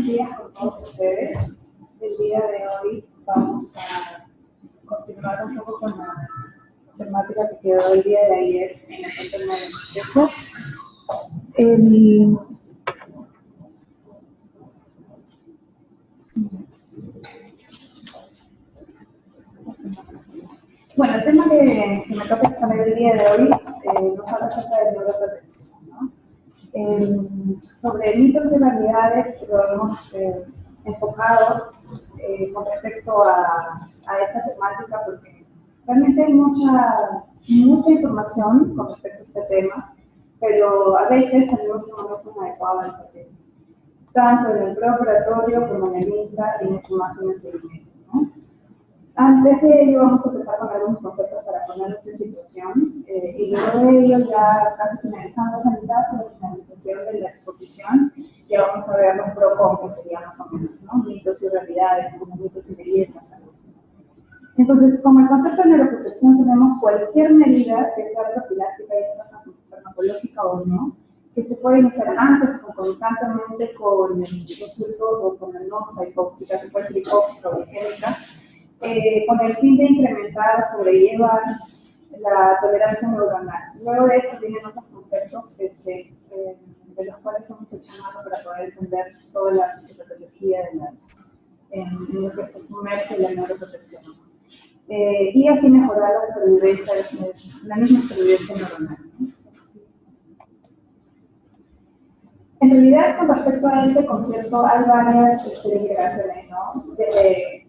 días con todos ustedes. El día de hoy vamos a continuar un poco con la temática que quedó el día de ayer en el tema de eso. Bueno, el tema que me toca exponer el día de hoy nos habla acerca de neuroprotección, ¿no? Sobre mitos y realidades lo hemos enfocado con respecto a esa temática porque realmente hay mucha información con respecto a este tema, pero a veces salimos en un momento inadecuado al paciente, tanto en el preoperatorio como en el INCA y mucho más en el seguimiento, ¿no? Antes de ello vamos a empezar con algunos conceptos para ponernos en situación y luego de ello ya casi finalizando la mitad de la finalización de la exposición ya vamos a ver los pro que serían más o menos, ¿no? Mitos y realidades, como mitos y medidas. Entonces, como el concepto de neuroprotección tenemos cualquier medida que sea profiláctica y sea farmacológica o no, que se puede iniciar antes o constantemente con el consulto o con la noxa hipóxica, que puede ser hipóxica o higiénica, con el fin de incrementar o sobrellevar la tolerancia neuronal. Luego de eso vienen otros conceptos de los cuales vamos a echar mano para poder entender toda la fisiopatología en lo que se sumerge en la neuroprotección. Y así mejorar la sobrevivencia, la misma sobrevivencia neuronal, ¿no? En realidad, con respecto a este concepto, hay varias integraciones, ¿no? Desde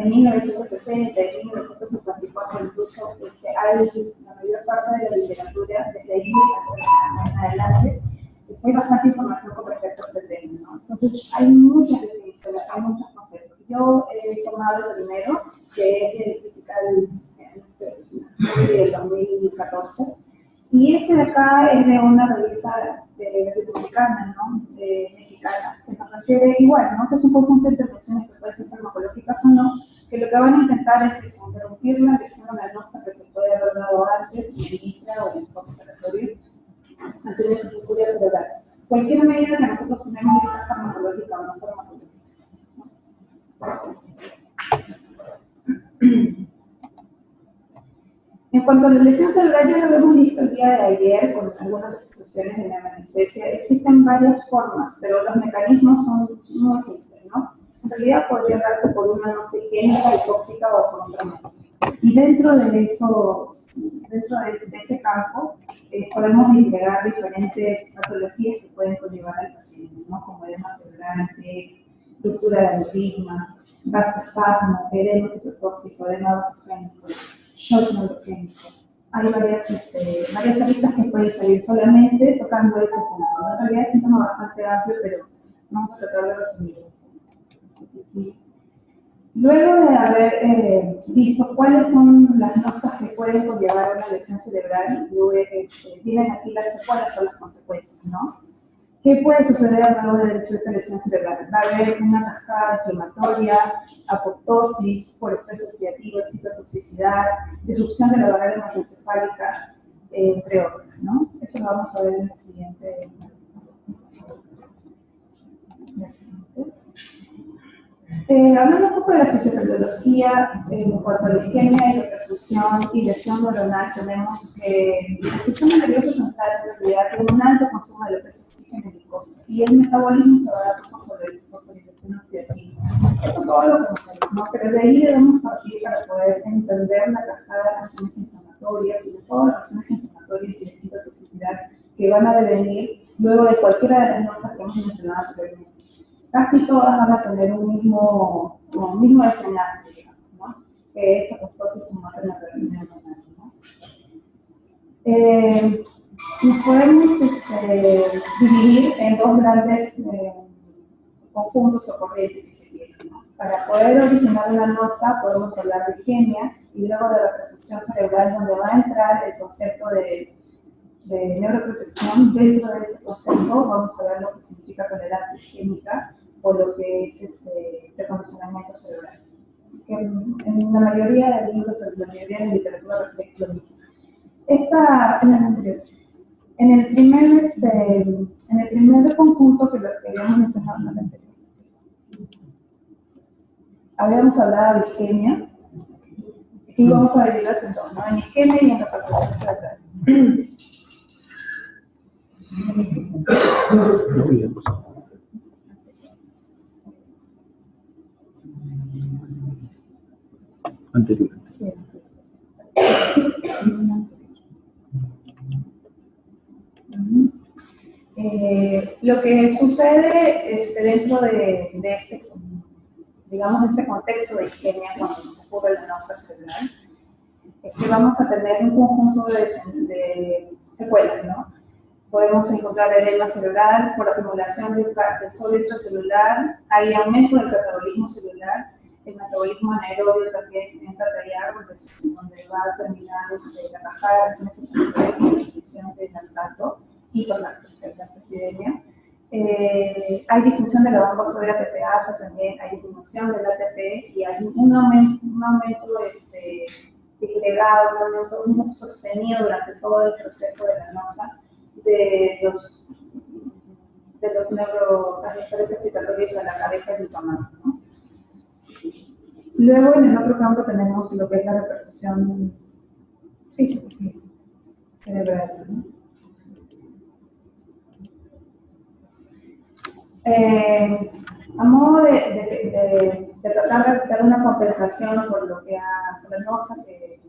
1960 y 1954 incluso hay la mayor parte de la literatura, desde allí hasta adelante, hay bastante información con respecto a este tema, ¿no? Entonces hay muchas definiciones, hay muchos conceptos. Yo he tomado el primero, que es el Critical del 2014, y este de acá es de una revista republicana, ¿no? Mexicana, que nos refiere igual, ¿no? Que es un conjunto de intervenciones que pueden ser farmacológicas o no, que lo que van a intentar es interrumpir la acción de la noxa que se puede haber dado antes en el intra o en el postoperatorio ante la injuria cerebral. Cualquier medida que nosotros tenemos que ser farmacológica o no farmacológica, ¿no? En cuanto a la lesión cerebral, ya lo hemos visto el día de ayer con algunas asociaciones de la anestesia. Existen varias formas, pero los mecanismos son muy simples, ¿no? En realidad podría darse por una noxa higiénica, hipóxica o por otra médica. Y dentro de ese campo, podemos integrar diferentes patologías que pueden conllevar al paciente, ¿no? Como edema cerebrante, ruptura de aneurisma, vasoespasmo, edema citotóxico, edema vasogénico, shock neurogénico. Hay varias aristas que pueden salir solamente tocando ese punto, ¿no? En realidad es un tema bastante amplio, pero vamos a tratar de resumirlo. Sí. Luego de haber visto cuáles son las noxas que pueden conllevar a una lesión cerebral, vienen aquí las secuelas o las consecuencias, ¿no? ¿Qué puede suceder luego de esta lesión cerebral? Va a haber una cascada inflamatoria, apoptosis, por estrés oxidativo, citotoxicidad, disrupción de la barrera hematoencefálica, entre otras, ¿no? Eso lo vamos a ver en el siguiente. Hablando un poco de la fisiopatología, en cuanto a la isquemia y reperfusión y lesión neuronal, tenemos que el sistema nervioso central en realidad tiene un alto consumo de lo que es oxígeno y glucosa, y el metabolismo se va a dar por fosforilación oxidativa. Eso todo lo conocemos, ¿no? Pero de ahí debemos partir para poder entender la cascada de reacciones inflamatorias, y de todas las reacciones inflamatorias y de citotoxicidad que van a devenir luego de cualquiera de las notas que hemos mencionado anteriormente. Casi todas van a tener un mismo desenlace, digamos, ¿no? Que es apoptosis en materia neuronal, ¿no? Nos podemos dividir en dos grandes conjuntos o corrientes, si se quiere, ¿no? Para poder originar una noxa podemos hablar de isquemia y luego de la reperfusión cerebral, donde va a entrar el concepto de neuroprotección. Dentro de ese concepto vamos a ver lo que significa tolerancia isquémica o lo que es recondicionamiento cerebral. Que en la mayoría de libros, en la mayoría de literatura respecto lo mismo. En el primer conjunto que habíamos mencionado en el anterior, habíamos hablado de isquemia, y vamos a dividirlas en dos, ¿no? En isquemia y en repercusión cerebral. Anterior. Sí. Lo que sucede dentro de este, digamos, de este contexto de isquemia cuando ocurre la náusea cerebral es que vamos a tener un conjunto de secuelas, ¿no? Podemos encontrar edema cerebral por acumulación de sodio intracelular, hay aumento del catabolismo celular, el metabolismo anaerobio también entra a tallar, porque es donde va a terminar la cajada de reacciones con disminución del lactato y con la lactocidemia. Hay disminución de la bomba sódica TPasa también, hay disminución del ATP y hay un aumento disgregado, un aumento sostenido durante todo el proceso de la náusea de los neurotransmisores excitatorios a la cabeza del glutamato, ¿no? Luego, en el otro campo tenemos lo que es la repercusión cerebral, ¿no? A modo de tratar de dar una compensación por lo que por la náusea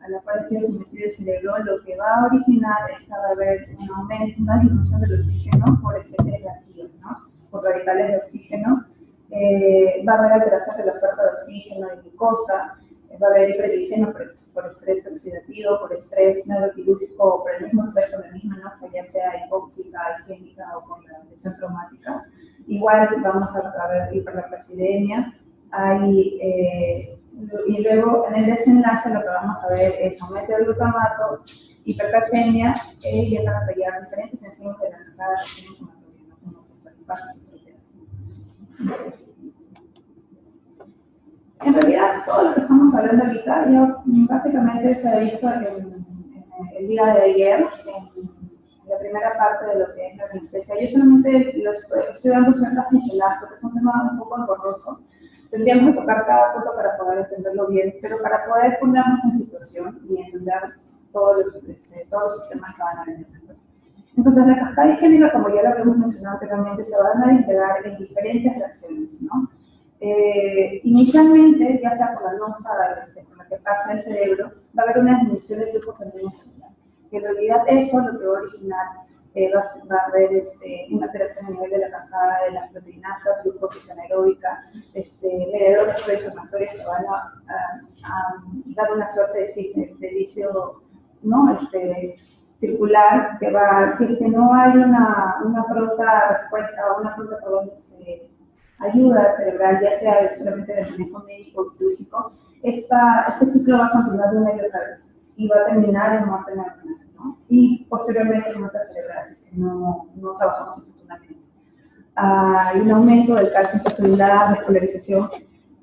a la cual ha sido sometido el cerebro, lo que va a originar es que va a haber un aumento, una disminución del oxígeno por especies reactivas, ¿no? Por radicales de oxígeno, va a haber alteración de la oferta de oxígeno y glucosa, va a haber hiperglicemia por estrés oxidativo, por estrés neuroquirúrgico o por el mismo estrés con la misma náusea, ya sea hipóxica, isquémica o con la lesión traumática. Igual vamos a ver hiperlactacidemia, y luego en el desenlace lo que vamos a ver es aumento del glutamato, hipercalcemia, y entran a tallar diferentes enzimas de la cascada de reacción inflamatoria, como pases y proteasas. En realidad, todo lo que estamos hablando ahorita ya básicamente se ha visto en el día de ayer, en la primera parte de lo que es la anestesia. Yo solamente estoy dando ciertas pinceladas porque es un tema un poco engorroso. Tendríamos que tocar cada punto para poder entenderlo bien, pero para poder ponernos en situación y entender todos los sistemas que van a venir después. Entonces, la cascada isquémica, como ya lo habíamos mencionado anteriormente, se van a integrar en diferentes reacciones, ¿no? Inicialmente, ya sea por la náusea con la que pasa el cerebro, va a haber una disminución del flujo sanguíneo cerebral. En realidad, eso lo que va a originar va a haber una alteración a nivel de la cascada de las proteinasas, glucosis anaeróbica, mediadores proinflamatorios que van a dar una suerte de vicio, ¿no? Circular, que va, si no hay una pronta respuesta o una pronta, ayuda cerebral, ya sea solamente de manejo médico o quirúrgico, este ciclo va a continuar de una y otra vez y va a terminar en muerte neuronal, ¿no? Y posteriormente en muerte cerebral, si es que no trabajamos oportunamente. Hay un aumento del calcio intracelular, despolarización.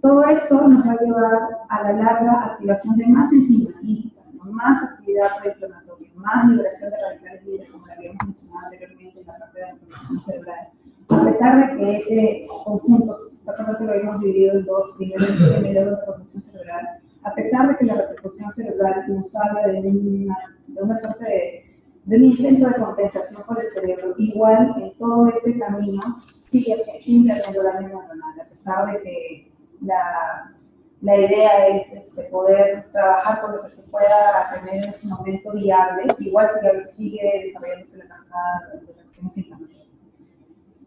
Todo eso nos va a llevar a la larga activación de más enzimas químicas, ¿no? Más actividad proinflamatoria, más liberación de radicales libres, como lo habíamos mencionado anteriormente en la parte de la inflamación cerebral. A pesar de que ese conjunto, que lo habíamos dividido en dos, primero el medio de repercusión cerebral, a pesar de que la repercusión cerebral nos habla de una suerte de un intento de compensación por el cerebro, igual en todo ese camino sigue habiendo daño neuronal, a pesar de que la idea es poder trabajar con lo que se pueda tener en ese momento viable, igual sigue desarrollándose la cascada de reacciones inflamatorias.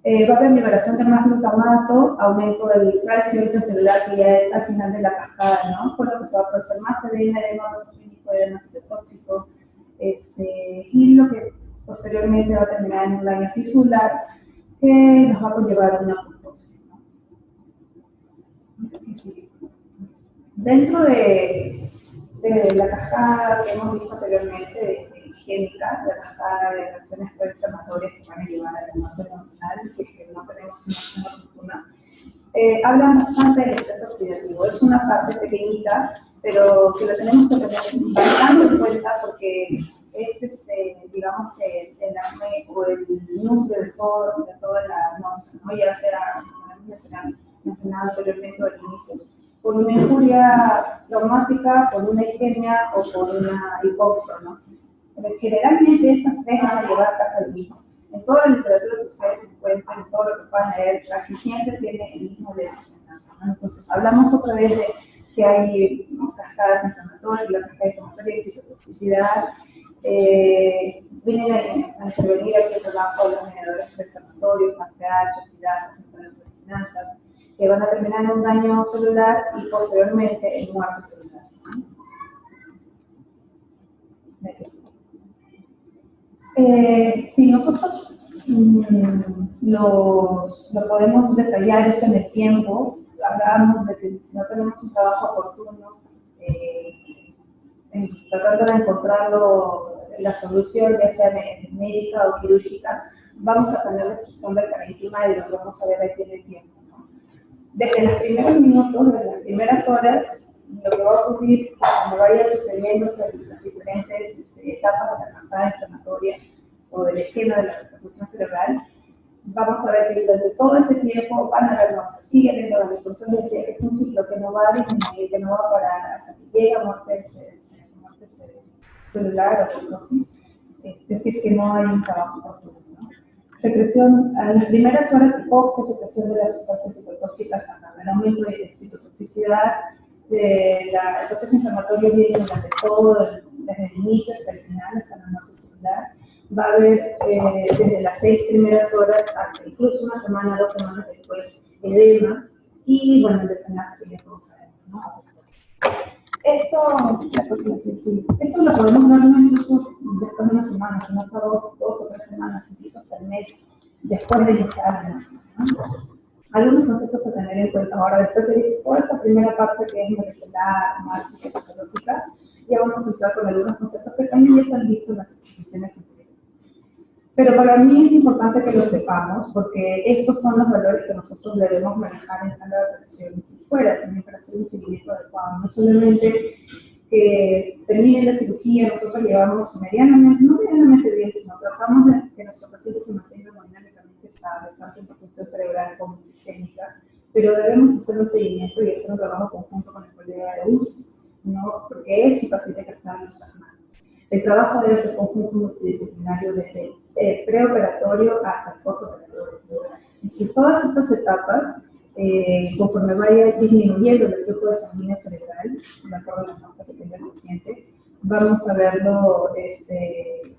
Va a haber liberación de más glutamato, aumento del calcio intracelular, que ya es al final de la cascada, ¿no? Por lo que se va a producir más edema vasoclínico, edema citotóxico, y lo que posteriormente va a terminar en un daño tisular que nos va a conllevar a una apoptosis, ¿no? Dentro de la cascada que hemos visto anteriormente, isquémica, la cascada de reacciones proinflamatorias que van a llevar a la muerte neuronal, si es que no tenemos una acción oportuna, hablan bastante del estrés oxidativo. Es una parte pequeñita, pero que lo tenemos que tener bastante en cuenta porque es, digamos, que el acné o el núcleo de toda la náusea, ¿no? Ya sea, como hemos mencionado anteriormente al inicio, por una injuria traumática, por una isquemia o por una hipoxia, ¿no? Pero generalmente esas tres van a llevar casi al mismo. En toda la literatura que ustedes encuentran, en todo lo que puedan leer, casi siempre tiene el mismo desenlace, ¿no? Entonces, hablamos otra vez de que hay, ¿no?, cascadas inflamatorias, la cascada inflamatoria y citotoxicidad. Vienen a intervenir aquí el trabajo de los generadores inflamatorios, APH, oxidasas, intoleranzas, que van a terminar en un daño celular y posteriormente en muerte celular. Si nosotros lo podemos detallar eso en el tiempo, hablábamos de que si no tenemos un trabajo oportuno, tratando de encontrarlo, la solución, ya sea médica o quirúrgica, vamos a tener restricción del parénquima y lo vamos a ver aquí en el tiempo, ¿no? Desde los primeros minutos, desde las primeras horas, lo que va a ocurrir cuando vayan sucediéndose las diferentes etapas de la cascada inflamatoria o del esquema de la repercusión cerebral, vamos a ver que durante todo ese tiempo van a haber náuseas, sigue habiendo la repercusión, decía que es un ciclo que no va a disminuir, que no va a parar hasta que llegue a muerte celular o necrosis, es decir, que no hay un trabajo oportuno, ¿no? Secreción, a las primeras horas hipoxia, secreción de las sustancias citotóxicas, el aumento de citotoxicidad, el proceso inflamatorio viene durante todo, desde el inicio hasta el final, hasta la muerte celular. Va a haber desde las 6 primeras horas hasta incluso una semana, 2 semanas después, edema, y bueno, el desenlace que ya todos sabemos, ¿no? Esto lo podemos ver incluso después de una semana, unas 2 o 3 semanas, incluso hasta el mes, después de iniciar el náusea, ¿no? Algunos conceptos a tener en cuenta. Ahora, después se dice toda esa primera parte que es molecular, más psicopatológica, ya vamos a entrar con algunos conceptos que también ya se han visto en las exposiciones anteriores. Pero para mí es importante que lo sepamos, porque estos son los valores que nosotros debemos manejar en sala de operaciones y fuera, también para hacer un seguimiento adecuado. No solamente que termine la cirugía, nosotros llevamos medianamente, no medianamente bien, sino tratamos de que nuestro paciente se mantenga dinámicamente estable, tanto en la función cerebral como sistémica, pero debemos hacer un seguimiento y hacer un trabajo conjunto con el colega de UCI, ¿no? Porque es el paciente que está en nuestras manos. El trabajo debe ser conjunto multidisciplinario desde el preoperatorio hasta el postoperatorio. Y todas estas etapas, conforme vaya disminuyendo el flujo de sanguíneo cerebral, de acuerdo a la náusea que tenga el paciente, vamos a verlo,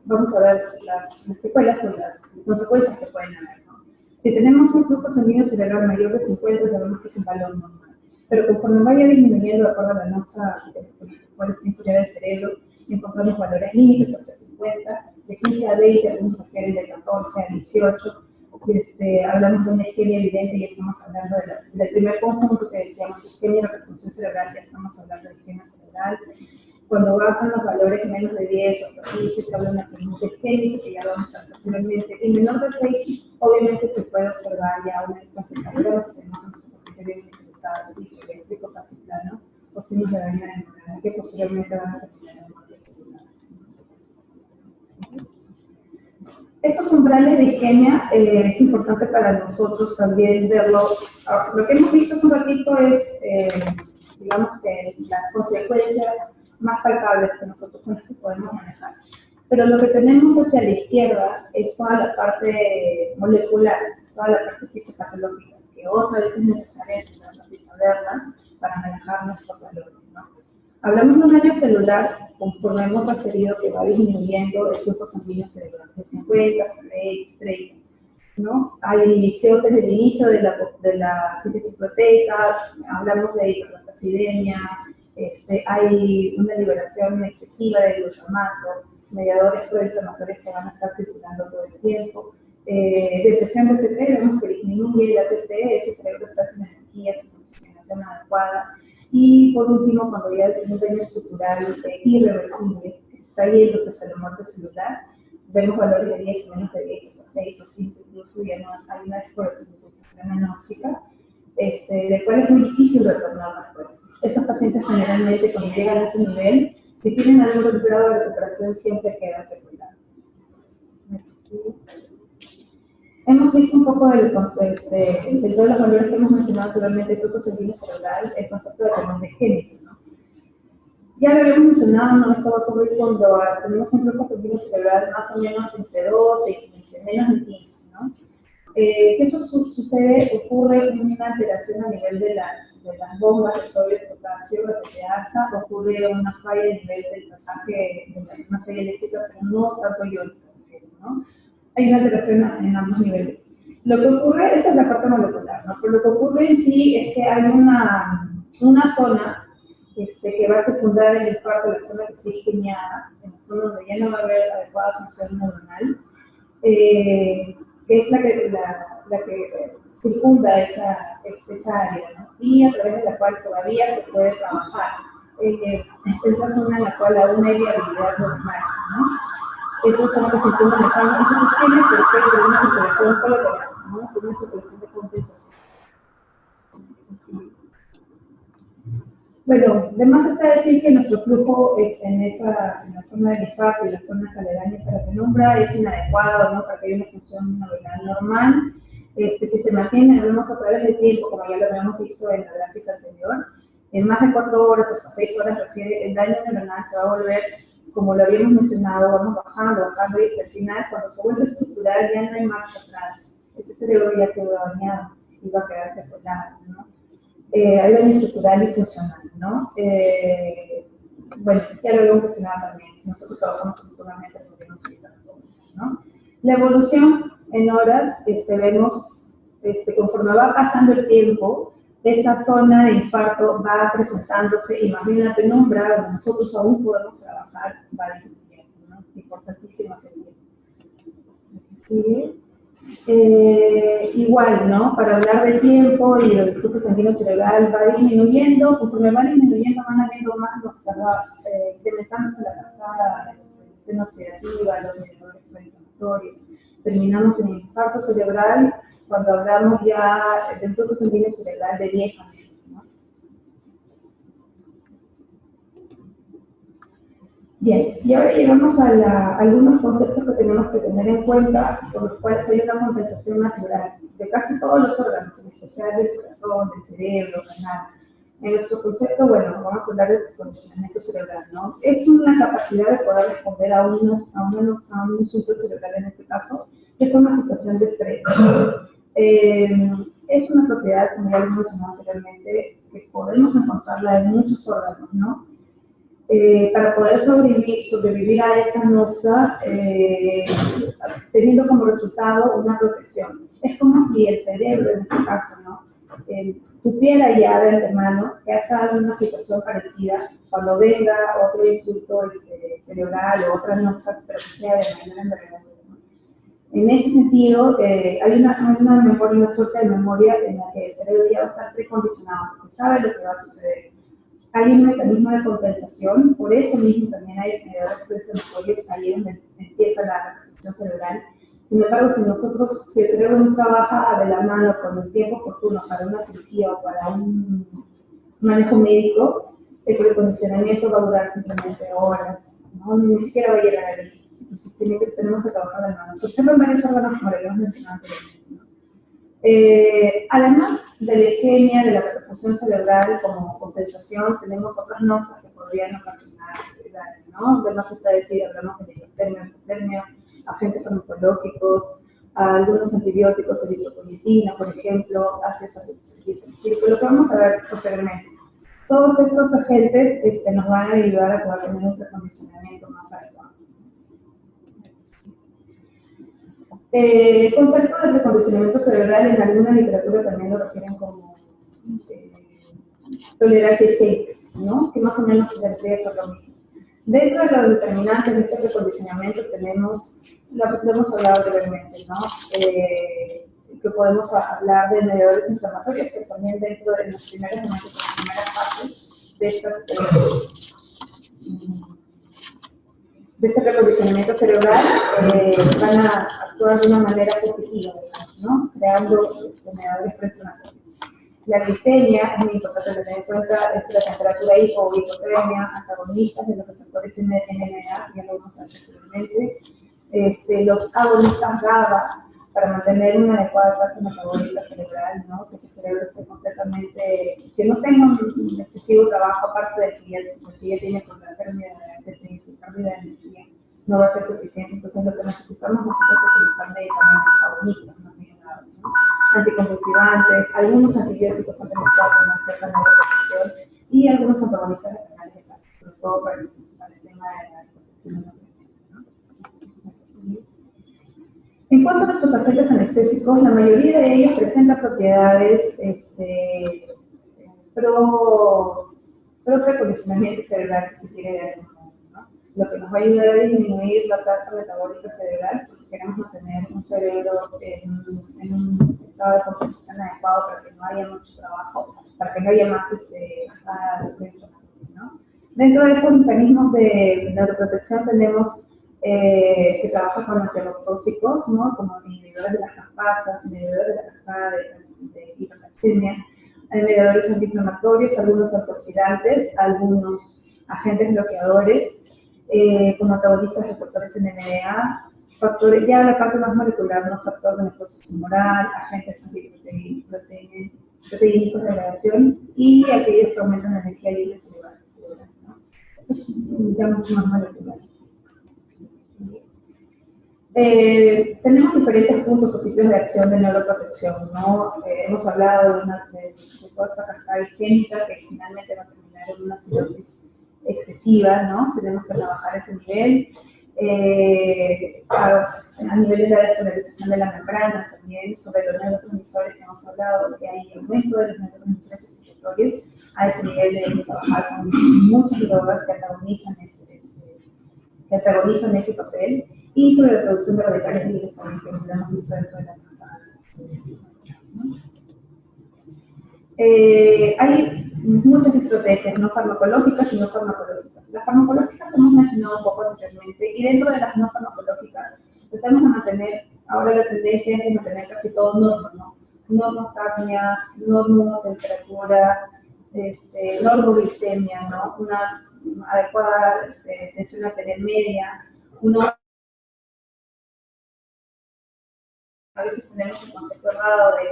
vamos a ver las secuelas o las consecuencias que pueden haber, ¿no? Si tenemos un flujo sanguíneo cerebral mayor de 50, sabemos que es un valor normal. Pero conforme vaya disminuyendo de acuerdo a la náusea cuál es la infuria del cerebro, encontramos valores límites hasta 50, de 15 a 20, algunos refieren de 14 a 18. Hablamos de una isquemia evidente y estamos hablando del primer conjunto que decíamos, isquemia y repercusión cerebral, ya estamos hablando de isquemia cerebral. Cuando bajan los valores menos de 10 o 15, se habla de una conjunta isquémica, que ya vamos a ver posteriormente. En menor de 6, obviamente se puede observar ya una concentración, si tenemos a nuestro paciente bien utilizado, isoeléctrico, faciplano, o signos de daño neuronal, que posteriormente van a terminar en muerte celular. Estos umbrales de isquemia es importante para nosotros también verlo. Lo que hemos visto hace un ratito es, digamos, que las consecuencias más palpables que nosotros con las que podemos manejar. Pero lo que tenemos hacia la izquierda es toda la parte molecular, toda la parte fisiopatológica, que otra vez es necesaria entenderlas y saberlas para manejar nuestros valores, ¿no? Hablamos de un daño celular, conforme hemos referido que va disminuyendo el flujo sanguíneo cerebral, de 50 hasta 30, ¿no? Hay inhibición desde el inicio de la síntesis proteica, hablamos de hiperlactacidemia, hay una liberación excesiva de glutamato, mediadores proinflamatorios que van a estar circulando todo el tiempo. Depresión de ATP, vemos que disminuye el ATP, ese cerebro está sin energía, sin oxigenación adecuada. Y por último, cuando ya hay un daño estructural irreversible, que está yéndose hacia la muerte celular, vemos valores de 10 o menos de 10, hasta 6 o 5, incluso ya no hay una despolitización anóxica, del cual es muy difícil retornar después. Esos pacientes generalmente cuando llegan a ese nivel, si tienen algún grado de recuperación, siempre quedan secundados. hemos visto un poco de todos los valores que hemos mencionado anteriormente, el flujo sanguíneo cerebral, el concepto de renal de género, ¿no? Ya lo habíamos mencionado, ¿no? Esto va a ocurrir cuando tenemos un flujo sanguíneo cerebral más o menos entre 12 y 15, menos de 15, ¿no? Que eso ocurre una alteración a nivel de las bombas de sodio, potasio, de proteasa, ocurre una falla a nivel del pasaje de una falla eléctrica, pero no tanto iónica, ¿no? Hay una alteración en ambos niveles. Lo que ocurre, esa es la parte molecular, ¿no? Pero lo que ocurre en sí es que hay una zona que va a secundar el infarto, la zona que se isquemiada, en la zona donde ya no va a haber adecuada función neuronal, que es la que circunda esa área, ¿no? Y a través de la cual todavía se puede trabajar. Es esa zona en la cual aún hay viabilidad normal, ¿no? Esa zona que circunda el nefrano y se sostiene porque de una circulación colateral, ¿no? De una circulación de compensación. Bueno, además está decir que nuestro flujo en la zona del infarto y las zonas aledañas a la penumbra es inadecuado, ¿no? Para que haya una función neuronal normal. Si se mantiene, vemos a través del tiempo, como ya lo habíamos visto en la gráfica anterior, en más de 4 horas o hasta 6 horas refiere, el daño neuronal se va a volver, como lo habíamos mencionado, vamos bajando, y al final, cuando se vuelve estructural, ya no hay marcha atrás. Ese cerebro ya quedó dañado y va a quedarse apoyado, ¿no? Hay daño estructural y funcional, ¿no? Bueno, ya lo habíamos mencionado también, si nosotros trabajamos futuramente podríamos evitar todo eso, ¿no? La evolución en horas, vemos, conforme va pasando el tiempo, esa zona de infarto va presentándose y más bien la penumbra, donde nosotros aún podemos trabajar, va disminuyendo, ¿no? Es importantísimo hacer tiempo. ¿Sí? Igual, ¿no? Para hablar del tiempo y del flujo sanguíneo cerebral va disminuyendo, conforme va disminuyendo van habiendo más, incrementándose la cascada, la producción oxidativa, los mediadores proinflamatorios. Terminamos en infarto cerebral cuando hablamos ya del flujo sanguíneo cerebral de 10 a menos, ¿no? Bien, y ahora llegamos a algunos conceptos que tenemos que tener en cuenta, por los cuales hay una compensación natural de casi todos los órganos, en especial del corazón, del cerebro, renal. En nuestro concepto, bueno, vamos a hablar del condicionamiento cerebral, ¿no? Es una capacidad de poder responder a un insulto cerebral en este caso, que es una situación de estrés. Es una propiedad, como ya lo mencionado anteriormente, que podemos encontrarla en muchos órganos, ¿no? Para poder sobrevivir a esa noxa, teniendo como resultado una protección. Es como si el cerebro, en este caso, ¿no? Supiera ya de antemano que hace una situación parecida cuando venga otro insulto cerebral o otra noxa, pero que sea de manera envergadura, ¿no? En ese sentido, hay una memoria, una suerte de memoria en la que el cerebro ya va a estar precondicionado, porque sabe lo que va a suceder. Hay un mecanismo de compensación, por eso mismo también hay mediadores proinflamatorios ahí donde empieza la repercusión cerebral. Sin embargo, si el cerebro no trabaja de la mano con el tiempo oportuno para una cirugía o para un manejo médico, el precondicionamiento va a durar simplemente horas, ¿no? Ni siquiera va a llegar a él. Entonces tenemos que trabajar de la mano. Se observan varios órganos, como les hemos mencionado anteriormente, ¿no? Además de la isquemia, de la repercusión cerebral como compensación, tenemos otras noxas que podrían ocasionar daño, ¿no? Además está decir, hablamos de hipotermia, agentes farmacológicos, algunos antibióticos, eritropoyetina, por ejemplo, ácidos salicílicos, lo que vamos a ver posteriormente. Todos estos agentes nos van a ayudar a poder tener un precondicionamiento más adecuado. Concepto de precondicionamiento cerebral en alguna literatura también lo refieren como tolerancia estética, ¿no? Que más o menos se refiere a lo mismo. Dentro de los determinantes de este precondicionamiento tenemos lo que hemos hablado anteriormente, ¿no? Que podemos hablar de mediadores inflamatorios, que también dentro de los primeros momentos, de las primeras fases de este recondicionamiento cerebral van a actuar de una manera positiva, ¿no? Creando mediadores proinflamatorios. La glicemia es muy importante tener en cuenta, es la temperatura hipo o hipotermia, antagonistas de los receptores NMDA, ya lo vimos anteriormente. Los agonistas GABA para mantener una adecuada tasa metabólica cerebral, ¿no? Que ese cerebro esté completamente, que no tenga un excesivo trabajo aparte del que ya tiene con la pérdida de energía, no va a ser suficiente. Entonces lo que necesitamos nosotros es utilizar medicamentos agonistas, más bien nada, ¿no? Anticonvulsivantes, algunos antibióticos han demostrado una cierta neuroprotección y algunos antagonistas de canales de calcio, sobre todo para el tema de la protección. En cuanto a nuestros agentes anestésicos, la mayoría de ellos presentan propiedades pro recondicionamiento cerebral, si se quiere de algún modo, ¿no? Lo que nos va a ayudar a disminuir la tasa metabólica cerebral, porque queremos mantener un cerebro en un estado de compensación adecuado para que no haya mucho trabajo, para que no haya más ¿no? Dentro de esos mecanismos de neuroprotección tenemos que trabaja con antiapoptósicos, ¿no? Como inhibidores de las caspasas, inhibidores de la cascada de hipercalcemia, mediadores antiinflamatorios, algunos antioxidantes, algunos agentes bloqueadores, como antagonistas receptores NMDA, factores, ya la parte más molecular, ¿no? Factor de necrosis tumoral, agentes antiproteínicos de agregación y aquellos que aumentan la energía libre cerebral, ¿no? Esto es ya mucho más molecular. Tenemos diferentes puntos o sitios de acción de neuroprotección, ¿no? Hemos hablado de toda esta cascada isquémica que finalmente va a terminar en una cirrosis excesiva, ¿no? Tenemos que trabajar ese nivel. A niveles de despolarización de la membrana también, sobre los neurotransmisores que hemos hablado, que hay aumento de los neurotransmisores excitatorios, a ese nivel debemos trabajar con muchas drogas que antagonizan ese papel, y sobre la producción de radicales libres también, que lo hemos visto dentro de la cascada. Hay muchas estrategias, no farmacológicas y no farmacológicas. Las farmacológicas hemos mencionado un poco anteriormente, y dentro de las no farmacológicas tratamos de mantener, ahora la tendencia es de mantener casi todo normo, ¿no? Normocapnia, normotemperatura, normoglicemia, ¿no? Una adecuada tensión arterial media, a veces tenemos el concepto errado de que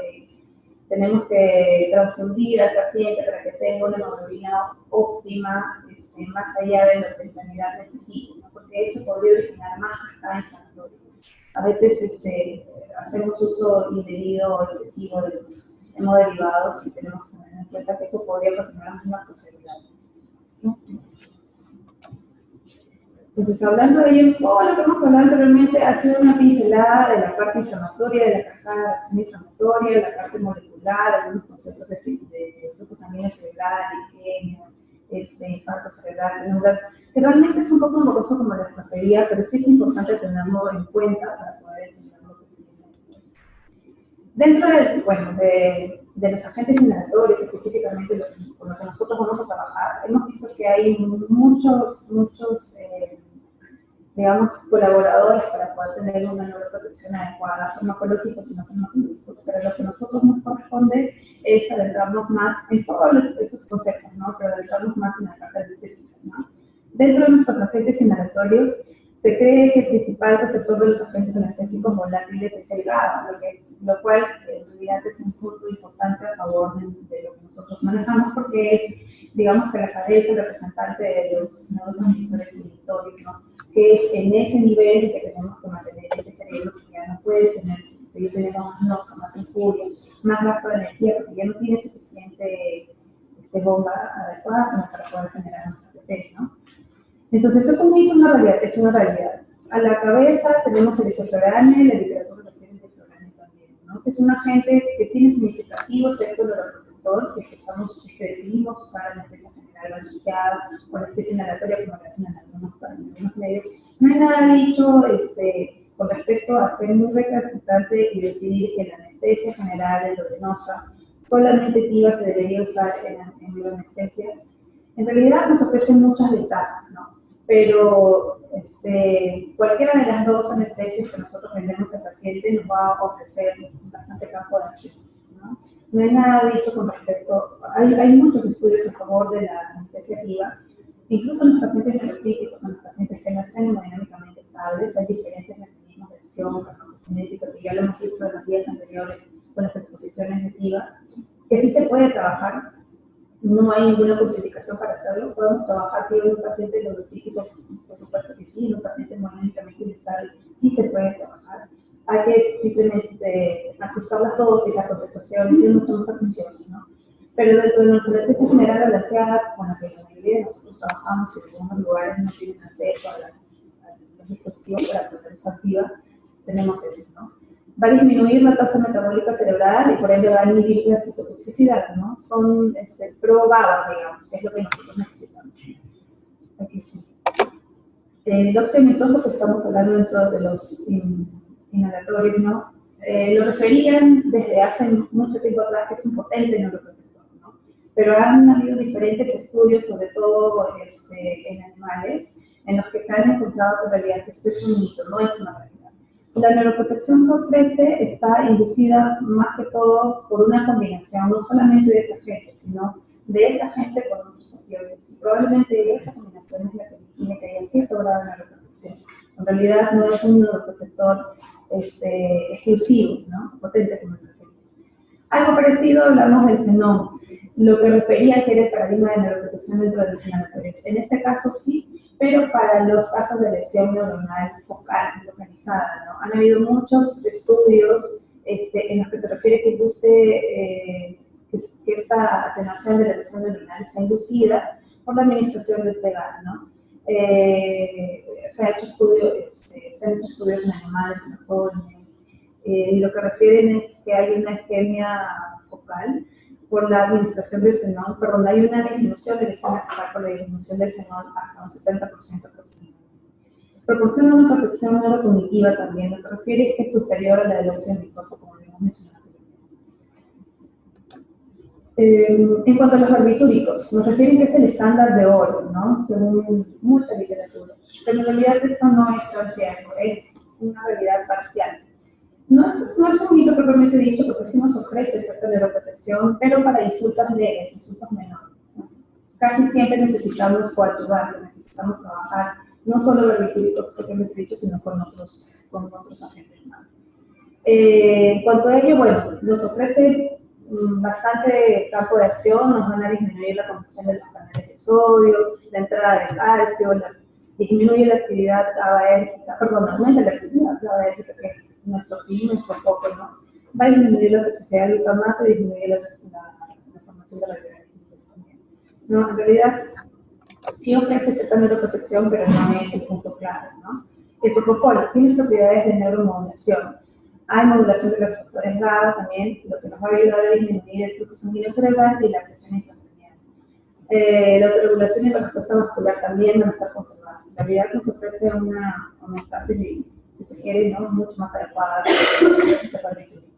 tenemos que transfundir al paciente para que tenga una hemoglobina óptima, más allá de lo que en realidad necesita, ¿no? Porque eso podría originar más cascada inflamatoria. A veces hacemos uso indebido o excesivo de los hemoderivados y tenemos que tener en cuenta que eso podría ocasionar una sociedad, ¿no? Entonces, hablando de ello, todo lo que hemos hablado anteriormente ha sido una pincelada de la parte inflamatoria, de la cascada de acción inflamatoria, de la parte molecular, algunos conceptos de grupos sanguíneos cerebral, isquemia, infarto cerebral, neural, que realmente es un poco engorroso como les refería, pero sí es importante tenerlo en cuenta para poder entender lo que se viene. Dentro de los agentes inhalatorios, específicamente con los que nosotros vamos a trabajar, hemos visto que hay muchos digamos, colaboradores para poder tener una neuroprotección adecuada, farmacológicos y no farmacológicos, pero lo que a nosotros nos corresponde es adentrarnos más en todos esos conceptos, ¿no? Pero adentrarnos más en la parte anestésicos, ¿no? Dentro de nuestros agentes inhalatorios, se cree que el principal receptor de los agentes anestésicos volátiles es el GABA, lo cual en realidad es un punto importante a favor de lo que nosotros manejamos, porque es, digamos, que la cabeza representante de los neurotransmisores inhibitorios, ¿no? Que es en ese nivel que tenemos que mantener ese cerebro que ya no puede seguir teniendo más noxa, más infuria, más gasto de energía, porque ya no tiene suficiente bomba adecuada como para poder generar más ATP, ¿no? Entonces, es un mito, es una realidad. A la cabeza tenemos el isoflurane, la literatura refiere al isoflurane también, ¿no? Es un agente que tiene significativo efecto neuroprotector si que decidimos usar anestesia general balanceada o anestesia inhalatoria como lo hacen en algunos medios. No hay nada dicho con respecto a ser muy recalcitrante y decidir que la anestesia general endovenosa solamente activa se debería usar en neuroanestesia. En realidad nos ofrecen muchas ventajas, ¿no? Pero cualquiera de las dos anestesias que nosotros vendemos al paciente nos va a ofrecer bastante campo de acción, ¿no? No hay nada dicho con respecto, hay muchos estudios a favor de la anestesia activa, incluso en los pacientes neurocríticos, en los pacientes que no estén hemodinámicamente estables, hay diferentes mecanismos de acción, farmacocinética, que ya lo hemos visto en los días anteriores con las exposiciones nativas, que sí se puede trabajar, no hay ninguna justificación para hacerlo. Podemos trabajar con un paciente neurocrítico, por supuesto que sí, en un paciente hemodinámicamente inestable, sí se puede trabajar. Hay que simplemente ajustar las dosis, las concentraciones, y es mucho más acucioso, ¿no? Pero dentro de nuestra anestesia general balanceada, con la que la mayoría de nosotros trabajamos y en algunos lugares no tienen acceso a los dispositivos para poder usar activa, tenemos eso, ¿no? Va a disminuir la tasa metabólica cerebral y por ende va a inhibir la citotoxicidad, ¿no? Son probadas, digamos, es lo que nosotros necesitamos. Aquí sí. El óxido nitroso que estamos hablando dentro de los inhalatorios, ¿no? Lo referían desde hace mucho tiempo atrás que es un potente neuroprotector, ¿no? Pero han habido diferentes estudios, sobre todo en animales, en los que se han encontrado que en realidad esto es un mito, no es una realidad. La neuroprotección que ofrece está inducida más que todo por una combinación, no solamente de esa gente, sino de esa gente con otros agentes. Y probablemente esa combinación es la que tiene que haya cierto grado de neuroprotección. En realidad no es un neuroprotector exclusivo, ¿no? Potente como el referí. Algo parecido hablamos del xenón, lo que refería que era el paradigma de neuroprotección dentro de los inhalatorios. En este caso sí, pero para los casos de lesión neuronal focal, localizada, ¿no? Han habido muchos estudios en los que se refiere que que esta atenuación de la lesión neuronal está inducida por la administración de este gas, ¿no? Se han hecho estudios en animales, en jóvenes, y lo que refieren es que hay una isquemia focal por la administración del xenón, perdón, hay una disminución de la isquemia focal por la disminución del xenón hasta un 70% aproximadamente. Proporciona una protección neurocognitiva también, lo que refiere es que es superior a la del óxido nitroso, como habíamos mencionado. En cuanto a los barbitúricos, nos refieren que es el estándar de oro, ¿no? Según mucha literatura. Pero en realidad eso no es tan cierto, es una realidad parcial. No es un mito propiamente dicho, porque sí nos ofrece cierta neuroprotección, pero para insultos leves, insultos menores, ¿no? Casi siempre necesitamos coadyuvantes, necesitamos trabajar no solo barbitúricos propiamente dicho, sino con otros agentes más. En cuanto a ello, bueno, nos ofrece bastante campo de acción, nos van a disminuir la conducción de los canales de sodio, la entrada de calcio, disminuye la actividad GABAérgica, perdón, aumenta la actividad GABAérgica, que es nuestro fin, nuestro foco, ¿no? Va a disminuir la toxicidad del glutamato y disminuir la formación de la diabetes también. No, en realidad, sí ofrece cierta neuroprotección, pero no es el punto clave, ¿no? El propofol tiene propiedades de neuromodulación. Hay modulación de los receptores GABA también, lo que nos va a ayudar a disminuir el flujo sanguíneo cerebral y la presión intracraniana. La autorregulación y la respuesta muscular también van a estar conservadas. En realidad nos ofrece una homeostasis, si se quiere, ¿no? Mucho más adecuada que los barbitúricos.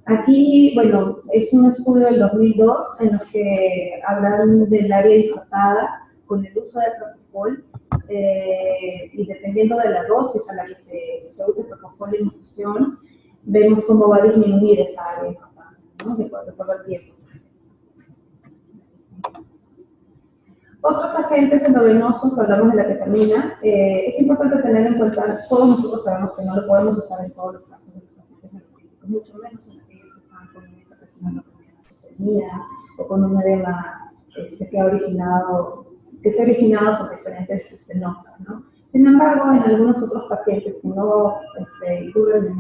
Aquí, bueno, es un estudio del 2002 en el que hablan del área infartada con el uso de propofol, y dependiendo de la dosis a la que se use propofol en infusión, vemos cómo va a disminuir esa área infartada, ¿no? De acuerdo al tiempo. Otros agentes endovenosos, hablamos de la ketamina. Es importante tener en cuenta, todos nosotros sabemos que no lo podemos usar en todos los casos de los pacientes neurológicos, mucho menos en aquellos que están con una hipertensión o con un edema que se ha originado por diferentes noxas, ¿no? Sin embargo, en algunos otros pacientes que no incurren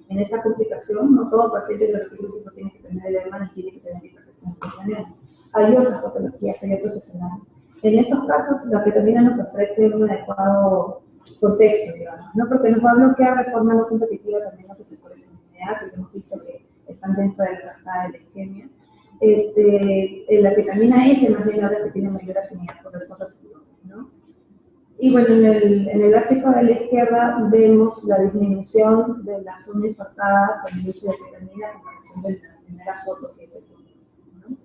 en esa complicación, no todo paciente neurológico tiene que tener edema ni tiene que tener hipertensión arterial. Hay otras patologías, hay otros escenarios. En esos casos, la ketamina nos ofrece un adecuado contexto, digamos, ¿no? Porque nos va a bloquear de forma no competitiva también los receptores inmediatos, porque hemos visto que están dentro de la cascada de la isquemia. La ketamina S más bien ahora que tiene mayor afinidad por esos receptores, ¿no? Y bueno, en el gráfico de la izquierda vemos la disminución de la zona infartada con el uso de ketamina en comparación de la primera foto que es el punto, ¿no?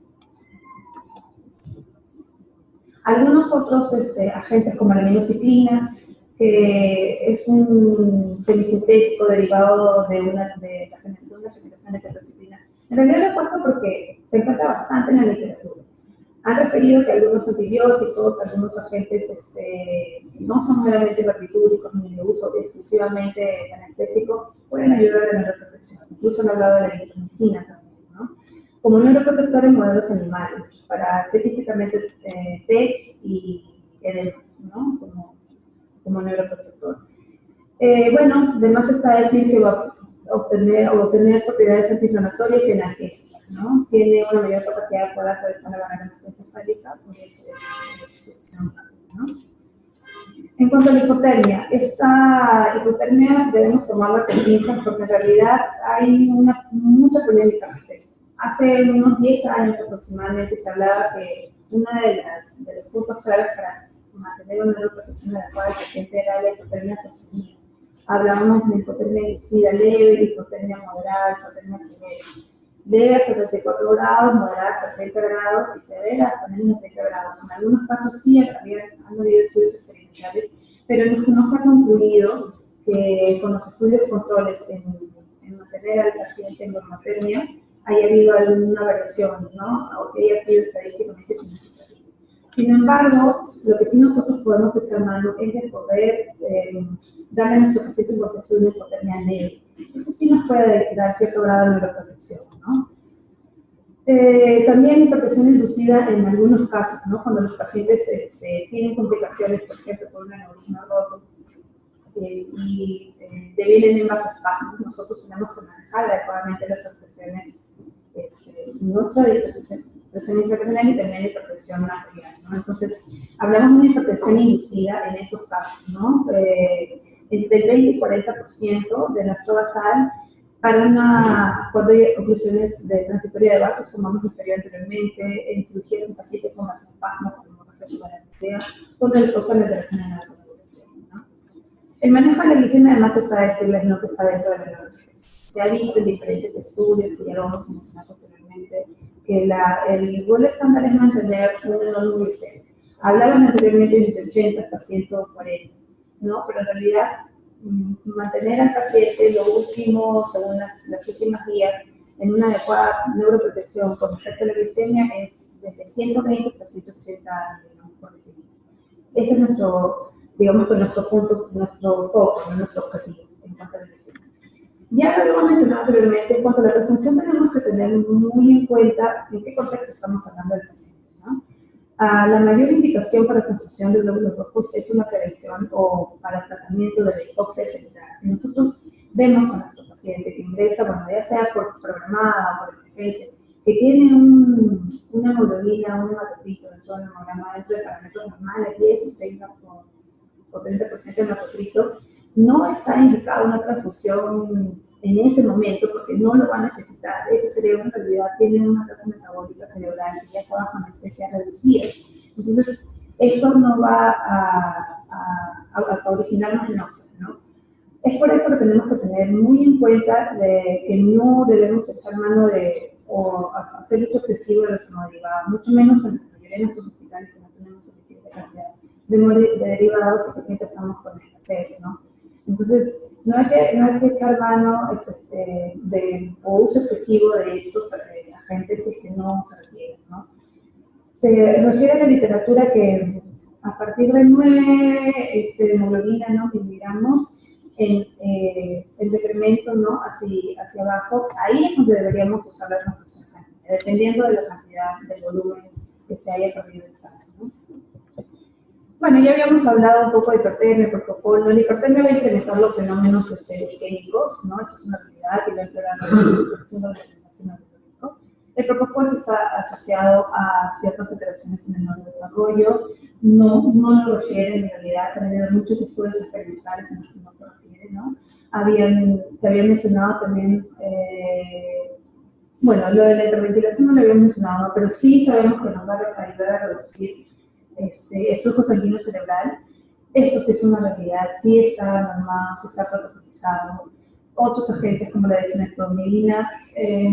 Algunos otros agentes como la aminociclina, que es un semisintético derivado de una generación de tetraciclina. En realidad lo he puesto porque se encuentra bastante en la literatura. Han referido que algunos antibióticos, algunos agentes no son meramente barbitúricos ni de uso exclusivamente anestésico, pueden ayudar a la neuroprotección. Incluso han hablado de la eritromicina también, ¿no? Como neuroprotector en modelos animales, para específicamente TEC y edema, ¿no? Como neuroprotector. Bueno, además está decir que va a obtener propiedades antiinflamatorias y analgésicas, ¿no? Tiene una mayor capacidad para atravesar la barrera encefálica, pues ¿no? En cuanto a la hipotermia, esta hipotermia debemos tomarla con pinzas porque en realidad hay mucha polémica al respecto. Hace unos 10 años aproximadamente se hablaba que uno de los puntos claves para mantener una neuroprotección adecuada del paciente era la hipotermia sostenida. Hablábamos de hipotermia inducida leve, hipotermia moderada, hipotermia severa. Leve hasta 34 grados, moderada hasta 30 grados y severa hasta menos 30 grados. En algunos casos sí han habido estudios experimentales, pero no se ha concluido que con los estudios controles en mantener al paciente en normotermia haya habido alguna variación, ¿no? O que haya sido estadísticamente significativa. Sin embargo, lo que sí nosotros podemos echar mano es de poder darle a nuestro paciente un proceso de hipotermia leve. Eso sí nos puede dar cierto grado de neuroprotección, ¿no? También hipertensión inducida en algunos casos, ¿no? Cuando los pacientes tienen complicaciones, por ejemplo, por un aneurisma roto y devienen en vasospasmos, nosotros tenemos que manejar adecuadamente las expresiones, nuestra hipertensión intracranial y también hipertensión arterial, ¿no? Entonces, hablamos de una hipertensión inducida en esos casos, ¿no? Entre el 20 y 40% de nuestro basal para una acuerdo de oclusiones de transitoria de vasos, como hemos referido anteriormente, en cirugías en pacientes con vasospasmos, como referido a la anestesia, con alteración en la coagulación, ¿no? El manejo de la glicemia además está a decirles no que está dentro de la neuroprotección. Se ha visto en diferentes estudios, que ya lo vamos a mencionar posteriormente, que el gol estándar es mantener un enorme glicemia. Hablaban anteriormente de 80 hasta 140, ¿no? Pero en realidad mantener al paciente lo último, según las últimas guías, en una adecuada neuroprotección con respecto a la glicemia es desde 120 hasta 180 miligramos por decilitro. Ese es nuestro, digamos que nuestro punto, nuestro foco, nuestro objetivo en cuanto a la glicemia. Ya lo habíamos mencionado anteriormente, en cuanto a la retención tenemos que tener muy en cuenta en qué contexto estamos hablando del paciente, ¿no? La mayor indicación para construcción de glóbulos rojos es una prevención o para el tratamiento de la hipoxia cerebral. Si nosotros vemos a nuestro paciente que ingresa, bueno, ya sea por programada o por emergencia, que tiene una hemoglobina, un hematocrito dentro del hemograma, dentro de parámetros normales, 10 o 30 o 30% de hematocrito, no está indicada una transfusión en ese momento porque no lo va a necesitar. Ese cerebro en realidad tiene una tasa metabólica cerebral que ya está bajo anestesia reducida. Entonces, eso no va a originarnos náuseas, ¿no? Es por eso que tenemos que tener muy en cuenta de que no debemos echar mano o hacer uso excesivo de los hemoderivados, mucho menos en la mayoría de nuestros hospitales que no tenemos suficiente cantidad de derivados y que siempre estamos con escasez, ¿no? Entonces, no hay que echar mano o uso excesivo de estos agentes si es que no se requieren, ¿no? Se refiere a la literatura que a partir de 9 hemoglobina, ¿no? miligramos en decremento, ¿no? hacia abajo, ahí es donde deberíamos usar la transfusión sanguínea, dependiendo de la cantidad, del volumen que se haya perdido en sangre, ¿no? Bueno, ya habíamos hablado un poco de hipertermia, propofol. La hipertermia va a incrementar los fenómenos isquémicos, ¿no? Esa es una realidad y va a empeorar la recuperación del sistema metabólico. El propofol está asociado a ciertas alteraciones en el neurodesarrollo, no lo refieren en realidad, han habido muchos estudios experimentales en los que no se refiere, ¿no? Se había mencionado también, bueno, lo de la hiperventilación no lo había mencionado, pero sí sabemos que nos va a ayudar a reducir el flujo sanguíneo cerebral. Eso sí es una realidad, sí está normado, sí está protocolizado. Otros agentes como la dexmedetomidina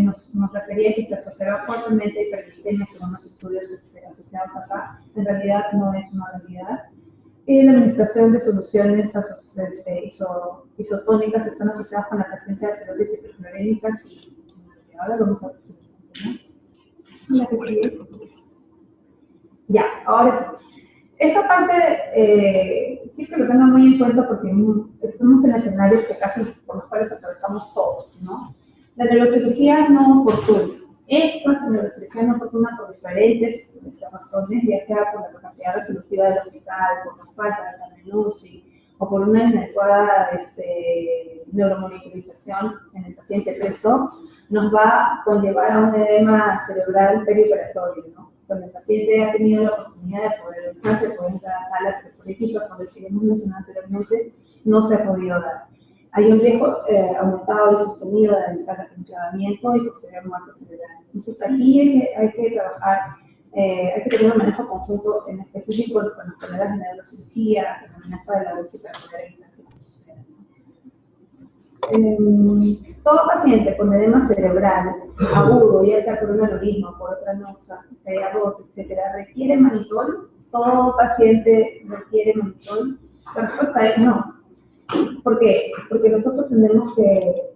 nos referían que se asociaba fuertemente a hiperglicemia según los estudios asociados acá. En realidad no es una realidad. La administración de soluciones isotónicas están asociadas con la presencia de cirrosis hiperclorémicas y ahora vamos a ver, ¿no? La que sigue. Ya, ahora sí. Esta parte quiero que lo tengan muy en cuenta porque estamos en escenarios que casi por los cuales atravesamos todos, ¿no? La neurocirugía no oportuna. Esta neurocirugía no oportuna por diferentes razones, ya sea por la capacidad resolutiva del hospital, por la falta de cardiología o por una inadecuada neuromonitorización en el paciente preso, nos va a conllevar a un edema cerebral perioperatorio, ¿no? Cuando el paciente ha tenido la oportunidad de poder ducharse, de poder entrar a la sala, pero por equipos sobre el que hemos mencionado anteriormente, no se ha podido dar. Hay un riesgo aumentado y sostenido de enclavamiento y posterior muerte cerebral. Entonces aquí hay que trabajar, hay que tener un manejo conjunto en específico con las tareas de neurocirugía, con el manejo de la UCI para poder evitar que eso suceda. Todo paciente con edema cerebral agudo, ya sea por un aneurisma, por otra noxa, sea roto, etcétera, requiere manitol. Todo paciente requiere manitol. La respuesta es no. ¿Por qué? Porque nosotros tenemos que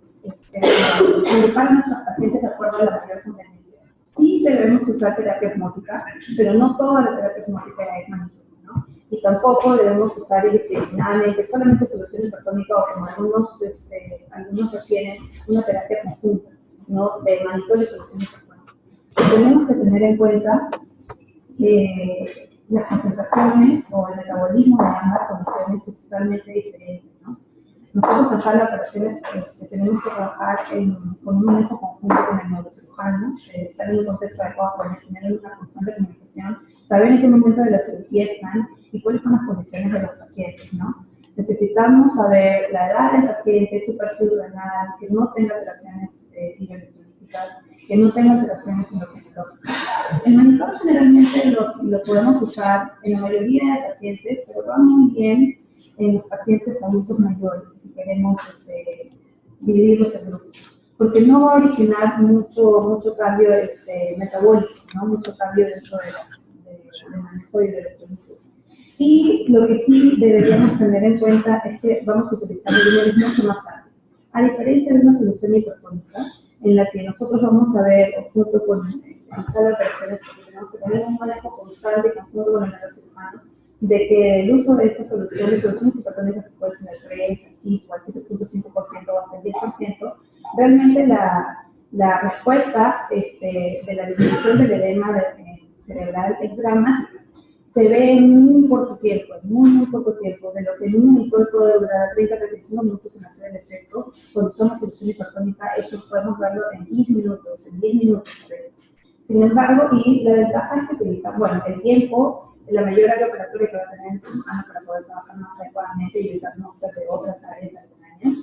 agrupar a nuestros pacientes de acuerdo a la mayor conveniencia. Sí debemos usar terapia osmótica, pero no toda la terapia osmótica es manitol, ¿no? Y tampoco debemos usar indiscriminadamente solamente solución hipertónica o como algunos refieren una terapia conjunta, ¿no? De manitol y solución hipertónica. Tenemos que tener en cuenta que las concentraciones o el metabolismo de ambas soluciones es totalmente diferente, ¿no? Nosotros en sala de operaciones tenemos que trabajar con un manejo conjunto con el neurocirujano, estar en un contexto adecuado para tener una constante comunicación, saber en qué momento de la cirugía están y cuáles son las condiciones de los pacientes, ¿no? Necesitamos saber la edad del paciente, su perfil renal, que no tenga alteraciones bioelectrolíticas, que no tenga alteraciones endocrinológicas. El monitor generalmente lo podemos usar en la mayoría de pacientes, pero va muy bien en los pacientes adultos mayores, si queremos dividirlos en grupos, porque no va a originar mucho cambio metabólico, ¿no? Mucho cambio dentro del manejo de electrolitos. Y lo que sí deberíamos tener en cuenta es que vamos a utilizar niveles mucho más altos. A diferencia de una solución hipertónica, en la que nosotros vamos a ver, junto con la sala de operaciones, porque tenemos que tener un manejo constante y conjunto con el neurocirujano, de que el uso de estas soluciones hipertónicas, que puede ser el 3, el 5, el 7.5% o hasta el 10%, realmente la respuesta de la disminución del edema cerebral es dramática. Se ve en muy corto tiempo, muy corto tiempo, de lo que en un monitor puede durar 30-35 minutos en hacer el efecto. Cuando usamos solución hipertónica, eso podemos verlo en 15 minutos, en 10 minutos a veces. Sin embargo, y la ventaja es que utilizan, bueno, el tiempo, la mayor área operatoria que va a tener en su mano para poder trabajar más adecuadamente y evitar noxas de otras áreas aledañas.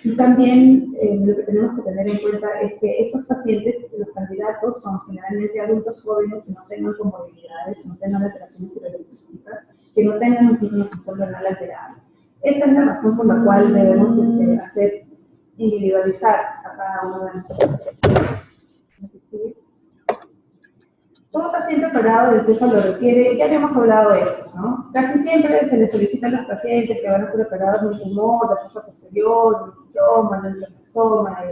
Y también lo que tenemos que tener en cuenta es que esos pacientes, los candidatos, son generalmente adultos jóvenes que no tengan comorbilidades, no tengan alteraciones cerebroespecíficas, que no tengan un tipo de función renal alterada. Esa es la razón por la cual debemos individualizar a cada uno de nosotros. Todo paciente operado del céfalo requiere, ya habíamos hablado de eso, ¿no? Casi siempre se les solicita a los pacientes que van a ser operados de un tumor, de fosa posterior, de glioma, de glioblastoma,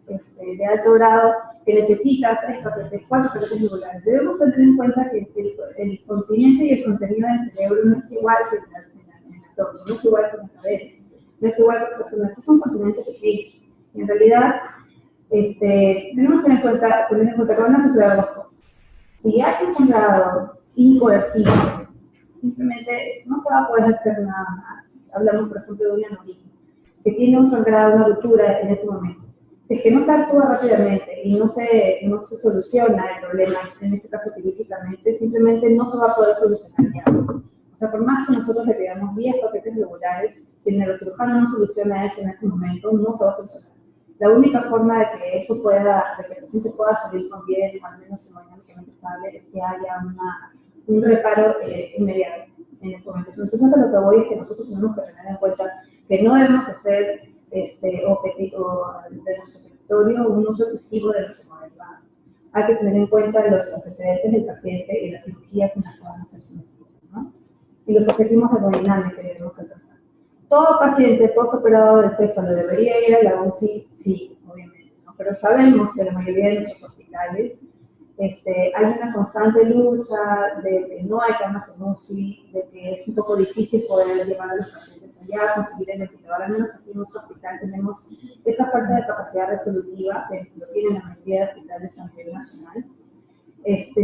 de alto grado, que necesita 3 paquetes, 4 paquetes regulares. Debemos tener en cuenta que el continente y el contenido del cerebro no es igual que en el abdomen, no es igual que en la cadera, no es igual que en las personas, son continentes pequeños. Y en realidad, tenemos que tener en cuenta que van a suceder dos cosas. Si hay un sangrado incoercible, simplemente no se va a poder hacer nada más. Hablamos, por ejemplo, de un aneurisma, que tiene un sangrado, una ruptura en ese momento. Si es que no se actúa rápidamente y no se soluciona el problema, en este caso quirúrgicamente, simplemente no se va a poder solucionar ya. O sea, por más que nosotros le pidamos 10 paquetes regulares, si el neurocirujano no soluciona eso en ese momento, no se va a solucionar. La única forma de que eso pueda, de que el paciente pueda salir con bien, o al menos hemodinámicamente estable, es que haya un reparo inmediato en ese momento. Entonces, a lo que voy es que nosotros tenemos que tener en cuenta que no debemos hacer objetivo de nuestro territorio un uso excesivo de los hemoderivados. Hay que tener en cuenta los antecedentes del paciente y las cirugías en las que van a hacerse, ¿no? Y los objetivos de hemodinámica que debemos alcanzar. ¿Todo paciente postoperado del céfalo debería ir a la UCI? Sí, obviamente, ¿no? Pero sabemos que la mayoría de nuestros hospitales Hay una constante lucha de que no hay camas en UCI, de que es un poco difícil poder llevar a los pacientes allá, conseguir el ventilador. Al menos aquí en nuestro hospital tenemos esa falta de capacidad resolutiva que lo tienen la mayoría de hospitales a nivel nacional.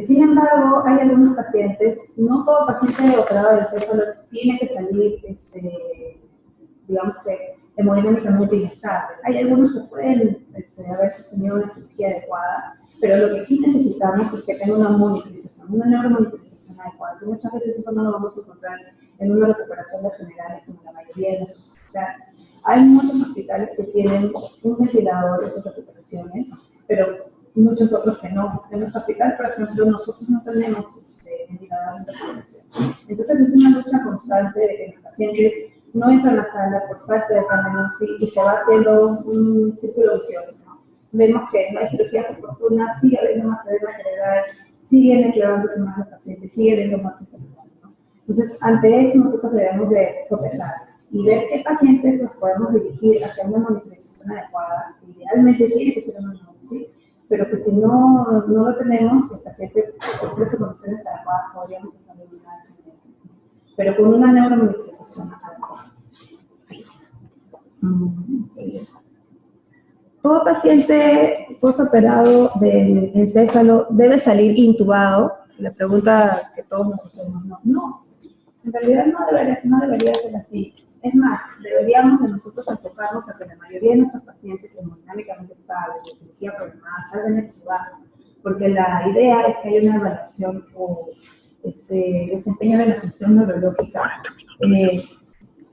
Sin embargo, hay algunos pacientes, no todo paciente operado del céfalo tiene que salir, digamos que hemodinámicamente inestable. Hay algunos que pueden haber sostenido una cirugía adecuada, pero lo que sí necesitamos es que tenga una monitorización, una neuromonitorización adecuada, que muchas veces eso no lo vamos a encontrar en una recuperación de generales como la mayoría de nuestros hospitales. Hay muchos hospitales que tienen un ventilador de sus recuperaciones, pero muchos otros que no. En nuestro hospital, por ejemplo, nosotros no tenemos ventilador de recuperación. Entonces es una lucha constante de que los pacientes no entran a la sala por falta de cama y se va haciendo un círculo vicioso, ¿no? Vemos que no hay cirugías oportunas, sigue habiendo más edema cerebral, siguen equilibrándose más los pacientes, sigue habiendo más cerebral, ¿no? Entonces, ante eso nosotros debemos de sopesar y ver qué pacientes los podemos dirigir hacia una monitorización adecuada. Idealmente tiene que ser una UCI, pero que si no lo tenemos, el paciente ofrece condiciones adecuadas, podríamos hacerlo de una pero con una neuromonitorización adecuada. Todo paciente postoperado de encéfalo debe salir intubado. La pregunta que todos nos hacemos, no. En realidad no debería ser así. Es más, deberíamos de nosotros enfocarnos a que la mayoría de nuestros pacientes hemodinámicamente estables, de cirugía programada, salgan extubados, porque la idea es que haya una evaluación o desempeño de la función neurológica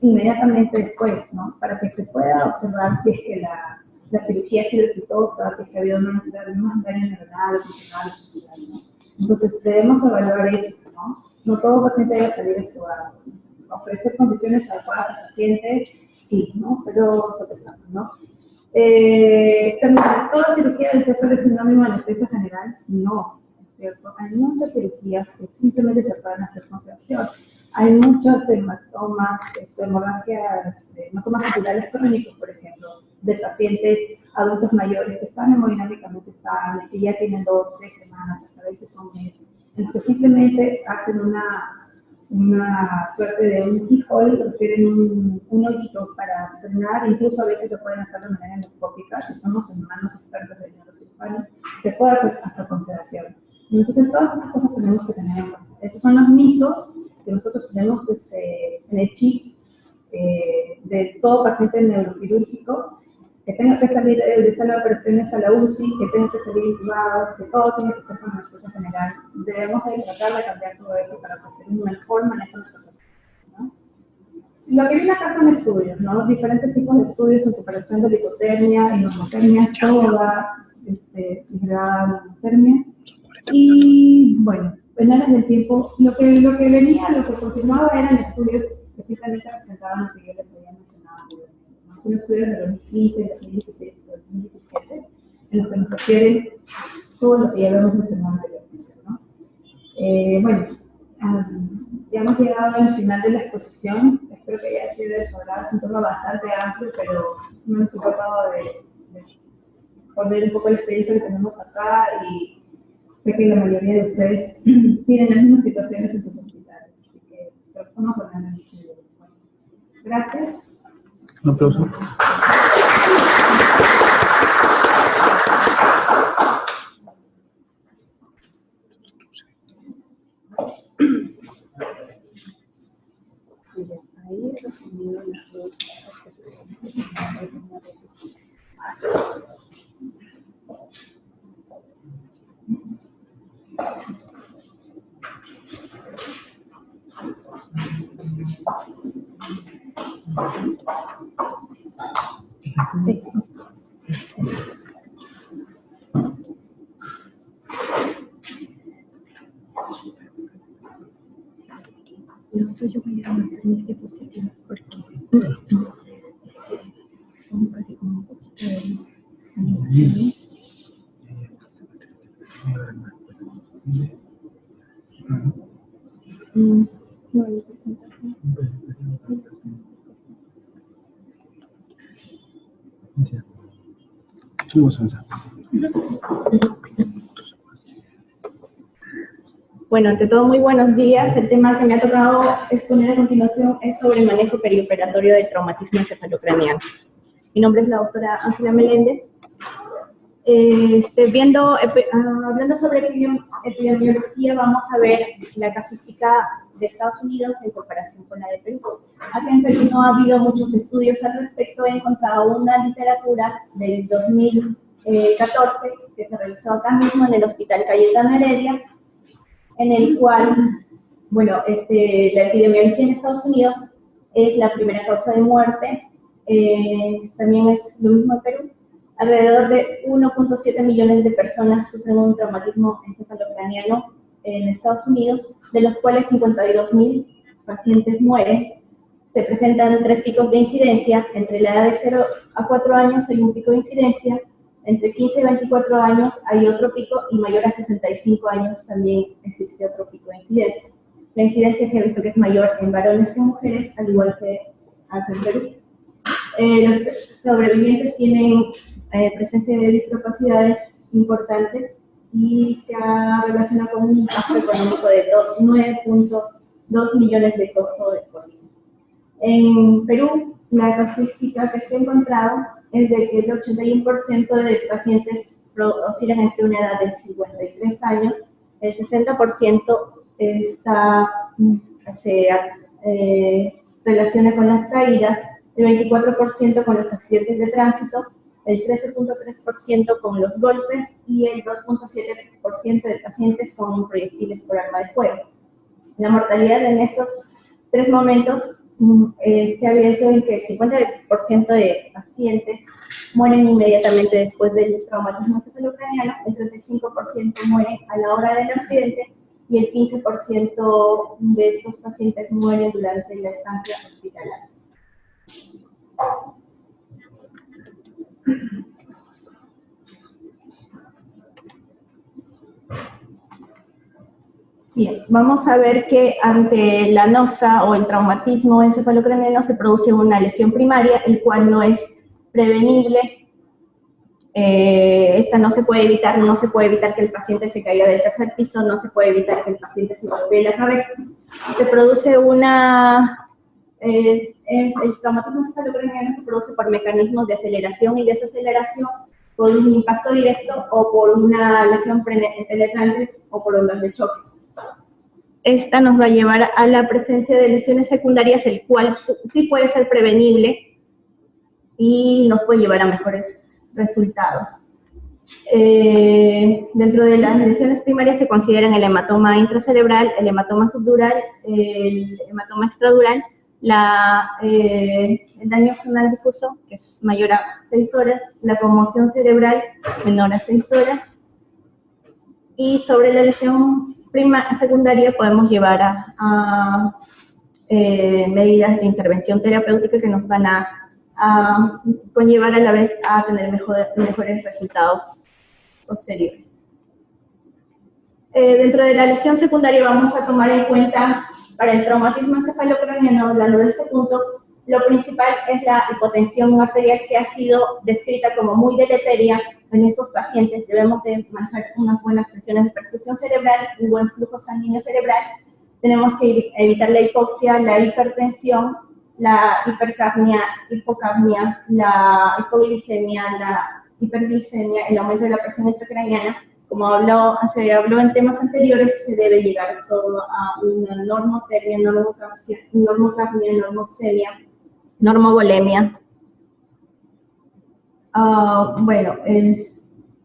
inmediatamente después, ¿no? Para que se pueda observar si es que la cirugía ha sido exitosa, si es que ha habido un daño neuronal, funcional, ¿no? Entonces debemos evaluar eso, ¿no? No todo paciente debe salir extubado. Ofrecer condiciones adecuadas al paciente, sí, ¿no? Pero sopesando, ¿no? ¿Toda cirugía del encéfalo es sinónimo de anestesia general? No, ¿cierto? Hay muchas cirugías que simplemente se pueden hacer con sedacción. Hay muchas hematomas, hematomas oculares crónicos, por ejemplo, de pacientes adultos mayores que están hemodinámicamente estables, que ya tienen 2, 3 semanas, a veces son meses, en los que simplemente hacen una suerte de un keyhole, refieren un hoyito para drenar, incluso a veces lo pueden hacer de manera endoscópica, si estamos en manos expertas de neurocirujano, se puede hacer hasta con sedación. Entonces, todas esas cosas tenemos que tener en cuenta. Esos son los mitos que nosotros tenemos en el chip de todo paciente neuroquirúrgico, que tenga que salir de sala de operaciones a la UCI, que tenga que salir intubado, que todo tiene que ser con anestesia general. Debemos de tratar de cambiar todo eso para hacer un mejor manejo de nuestros pacientes, ¿no? Lo que viene acá son estudios, ¿no? Diferentes tipos de estudios en comparación de hipotermia y normotermia, toda integrada normotermia. Y bueno, en áreas del tiempo, lo que continuaba eran estudios que simplemente representaban lo que yo les había mencionado anteriormente. Son estudios de 2015, 2016, 2017, en los que nos refieren todo lo que ya habíamos mencionado anteriormente, ¿no? Bueno, ya hemos llegado al final de la exposición. Espero que haya sido de su agrado. Es un tema bastante amplio, pero me hemos tratado de poner un poco la experiencia que tenemos acá y sé que la mayoría de ustedes tienen las mismas situaciones en sus hospitales, así que estamos hablando en el video. Bueno, gracias. Un aplauso. Ahí he resumido las dos exposiciones. Yo voy a hacer mis diapositivas porque son casi como un poquito de animación. No hay presentación. Vamos a avanzar. Bueno, ante todo, muy buenos días. El tema que me ha tocado exponer a continuación es sobre el manejo perioperatorio del traumatismo encefalocraneano. Mi nombre es la doctora Ángela Meléndez. Hablando sobre epidemiología, vamos a ver la casuística de Estados Unidos en comparación con la de Perú. Acá en Perú no ha habido muchos estudios al respecto. He encontrado una literatura del 2014 que se realizó acá mismo en el Hospital Cayetano Heredia, en el cual, bueno, la epidemiología en Estados Unidos es la primera causa de muerte, también es lo mismo en Perú. Alrededor de 1.7 millones de personas sufren un traumatismo encefalocraneano en Estados Unidos, de los cuales 52.000 pacientes mueren. Se presentan 3 picos de incidencia. Entre la edad de 0 a 4 años hay un pico de incidencia, entre 15 y 24 años hay otro pico, y mayor a 65 años también existe otro pico de incidencia. La incidencia se ha visto que es mayor en varones que en mujeres, al igual que acá en Perú. Los sobrevivientes tienen presencia de discapacidades importantes y se ha relacionado con un impacto económico de 9.2 millones de costo de COVID. En Perú, la casuística que se ha encontrado es de que el 81% de pacientes oscilan entre una edad de 53 años, el 60% se relaciona con las caídas, el 24% con los accidentes de tránsito, el 13.3% con los golpes y el 2.7% de pacientes son proyectiles por arma de fuego. La mortalidad en esos 3 momentos se ha visto en que el 50% de pacientes mueren inmediatamente después del traumatismo encefalocraneano, el 35% mueren a la hora del accidente y el 15% de estos pacientes mueren durante la estancia hospitalaria. Bien, vamos a ver que ante la noxa o el traumatismo encefalocraneano se produce una lesión primaria, el cual no es prevenible. Esta no se puede evitar, no se puede evitar que el paciente se caiga del tercer piso, no se puede evitar que el paciente se golpee la cabeza. Se produce el traumatismo encefalocraneano se produce por mecanismos de aceleración y desaceleración, por un impacto directo o por una lesión penetrante o por ondas de choque. Esta nos va a llevar a la presencia de lesiones secundarias, el cual sí puede ser prevenible y nos puede llevar a mejores resultados. Dentro de las lesiones primarias se consideran el hematoma intracerebral, el hematoma subdural, el hematoma extradural, el daño axonal difuso, que es mayor a 6 horas, la conmoción cerebral menor a 6 horas, y sobre la lesión secundaria podemos llevar a medidas de intervención terapéutica que nos van a conllevar a la vez a tener mejores resultados posteriores. Dentro de la lesión secundaria vamos a tomar en cuenta, para el traumatismo encefalocraneano, hablando de este punto, lo principal es la hipotensión arterial, que ha sido descrita como muy deleteria en estos pacientes. Debemos de manejar unas buenas presiones de perfusión cerebral, un buen flujo sanguíneo cerebral. Tenemos que evitar la hipoxia, la hipertensión, la hipercapnia, hipocapnia, la hipoglicemia, la hiperglicemia, el aumento de la presión intracraneana. Como se habló en temas anteriores, se debe llegar todo a una normotermia, normocapnia, normoxemia, normovolemia.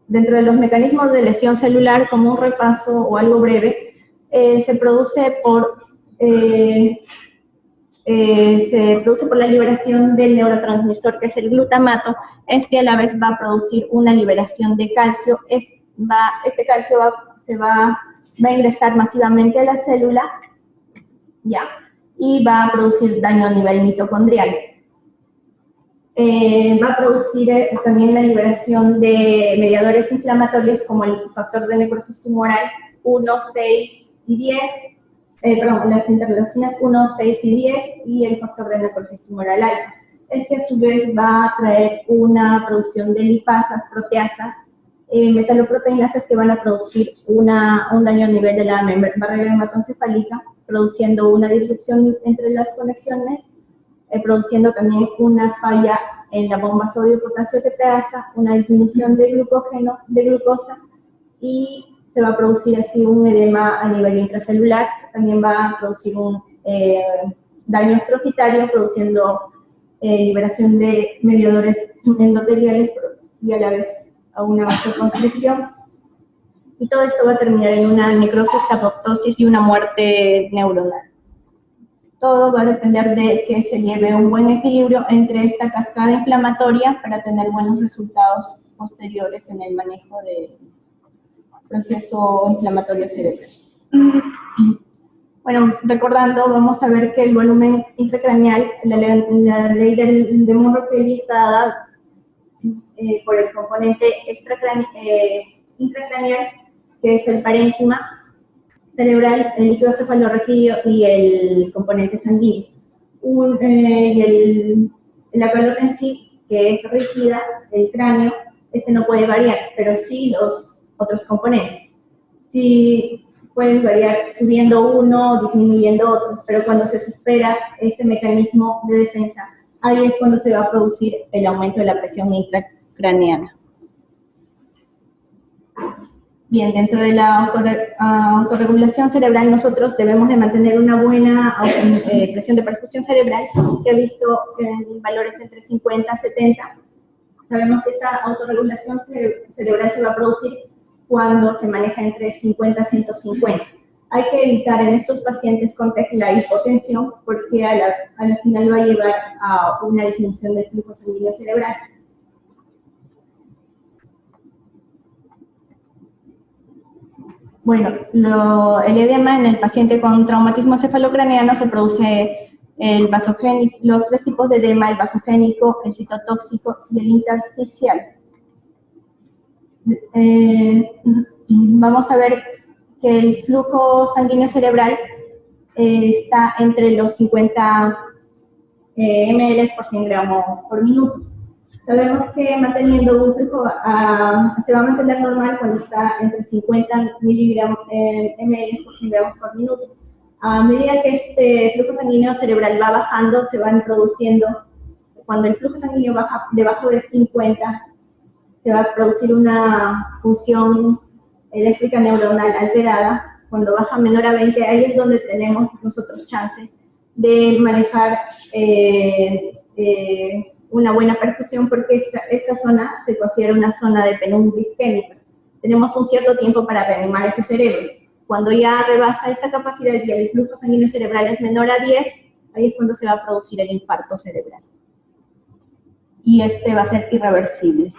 Dentro de los mecanismos de lesión celular, como un repaso o algo breve, se produce por la liberación del neurotransmisor, que es el glutamato. Este a la vez va a producir una liberación de calcio. Este calcio va a ingresar masivamente a la célula, y va a producir daño a nivel mitocondrial. Va a producir también la liberación de mediadores inflamatorios como el factor de necrosis tumoral 1, 6 y 10, las interleucinas 1, 6 y 10 y el factor de necrosis tumoral alfa. Este a su vez va a traer una producción de lipasas, proteasas, metaloproteínasas que van a producir un daño a nivel de la barrera hematoencefálica, produciendo una disrupción entre las conexiones, produciendo también una falla en la bomba sodio-potasio TPasa, una disminución de glucosa, y se va a producir así un edema a nivel intracelular. También va a producir un daño estrocitario, produciendo liberación de mediadores endoteliales y a la vez a una vasoconstricción. Y todo esto va a terminar en una necrosis, apoptosis y una muerte neuronal. Todo va a depender de que se lleve un buen equilibrio entre esta cascada inflamatoria para tener buenos resultados posteriores en el manejo del proceso inflamatorio cerebral. Bueno, recordando, vamos a ver que el volumen intracraneal, la ley de Monro-Kelly está dada por el componente intracraneal, que es el parénquima cerebral, el líquido cefalorraquídeo y el componente sanguíneo. La calota en sí, que es rígida, el cráneo, no puede variar, pero sí los otros componentes. Sí pueden variar subiendo uno, disminuyendo otros, pero cuando se supera este mecanismo de defensa, ahí es cuando se va a producir el aumento de la presión intracraneana. Bien, dentro de la autorregulación cerebral nosotros debemos de mantener una buena presión de perfusión cerebral. Se ha visto en valores entre 50 y 70. Sabemos que esta autorregulación cerebral se va a producir cuando se maneja entre 50 y 150. Hay que evitar en estos pacientes con TEC la hipotensión, porque a la final va a llevar a una disminución del flujo sanguíneo cerebral. Bueno, el edema en el paciente con traumatismo cefalocraneano se produce los tres tipos de edema: el vasogénico, el citotóxico y el intersticial. Vamos a ver que el flujo sanguíneo cerebral está entre los 50 ml por 100 gramos por minuto. Sabemos que manteniendo un flujo se va a mantener normal cuando está entre 50 ml por 100 gramos por minuto. A medida que este flujo sanguíneo cerebral va bajando, se van produciendo, cuando el flujo sanguíneo baja debajo de 50, se va a producir una función eléctrica neuronal alterada. Cuando baja menor a 20, ahí es donde tenemos nosotros chance de manejar una buena perfusión, porque esta zona se considera una zona de penumbra isquémica. Tenemos un cierto tiempo para reanimar ese cerebro. Cuando ya rebasa esta capacidad y el flujo sanguíneo cerebral es menor a 10, ahí es cuando se va a producir el infarto cerebral. Y este va a ser irreversible.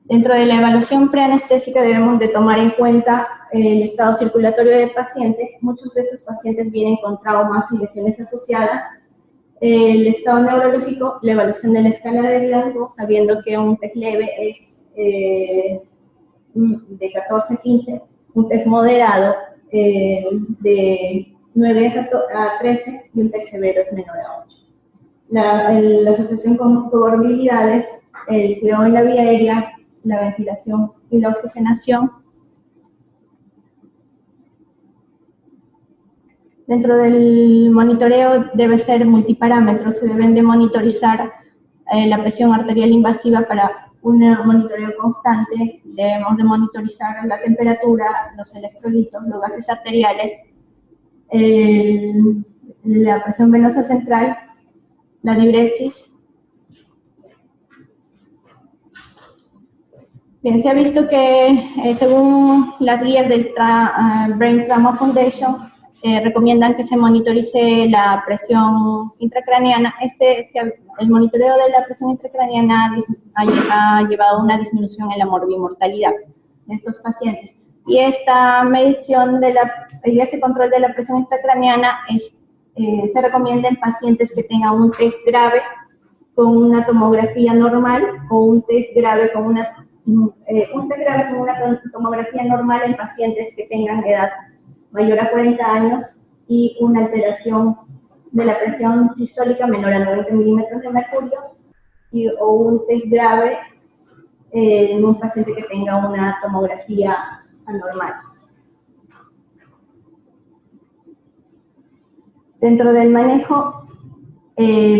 Dentro de la evaluación preanestésica debemos de tomar en cuenta el estado circulatorio del paciente. Muchos de estos pacientes vienen con traumas y lesiones asociadas. El estado neurológico, la evaluación de la escala de Glasgow, sabiendo que un TEC leve es de 14 a 15, un TEC moderado de 9 a 13 y un TEC severo es menor a 8. La asociación con comorbilidades, el cuidado en la vía aérea, la ventilación y la oxigenación. Dentro del monitoreo debe ser multiparámetro, se deben de monitorizar la presión arterial invasiva para un monitoreo constante. Debemos de monitorizar la temperatura, los electrolitos, los gases arteriales, la presión venosa central, la diuresis. Bien, se ha visto que según las guías del Brain Trauma Foundation, recomiendan que se monitorice la presión intracraneana. El monitoreo de la presión intracraneana ha llevado a una disminución en la morbimortalidad de estos pacientes. Y esta medición y este control de la presión intracraneana se recomienda en pacientes que tengan un TEC grave con una tomografía normal o un TEC grave con una tomografía normal en pacientes que tengan edad mayor a 40 años y una alteración de la presión sistólica menor a 90 milímetros de mercurio, o un TEC grave en un paciente que tenga una tomografía anormal. Dentro del manejo,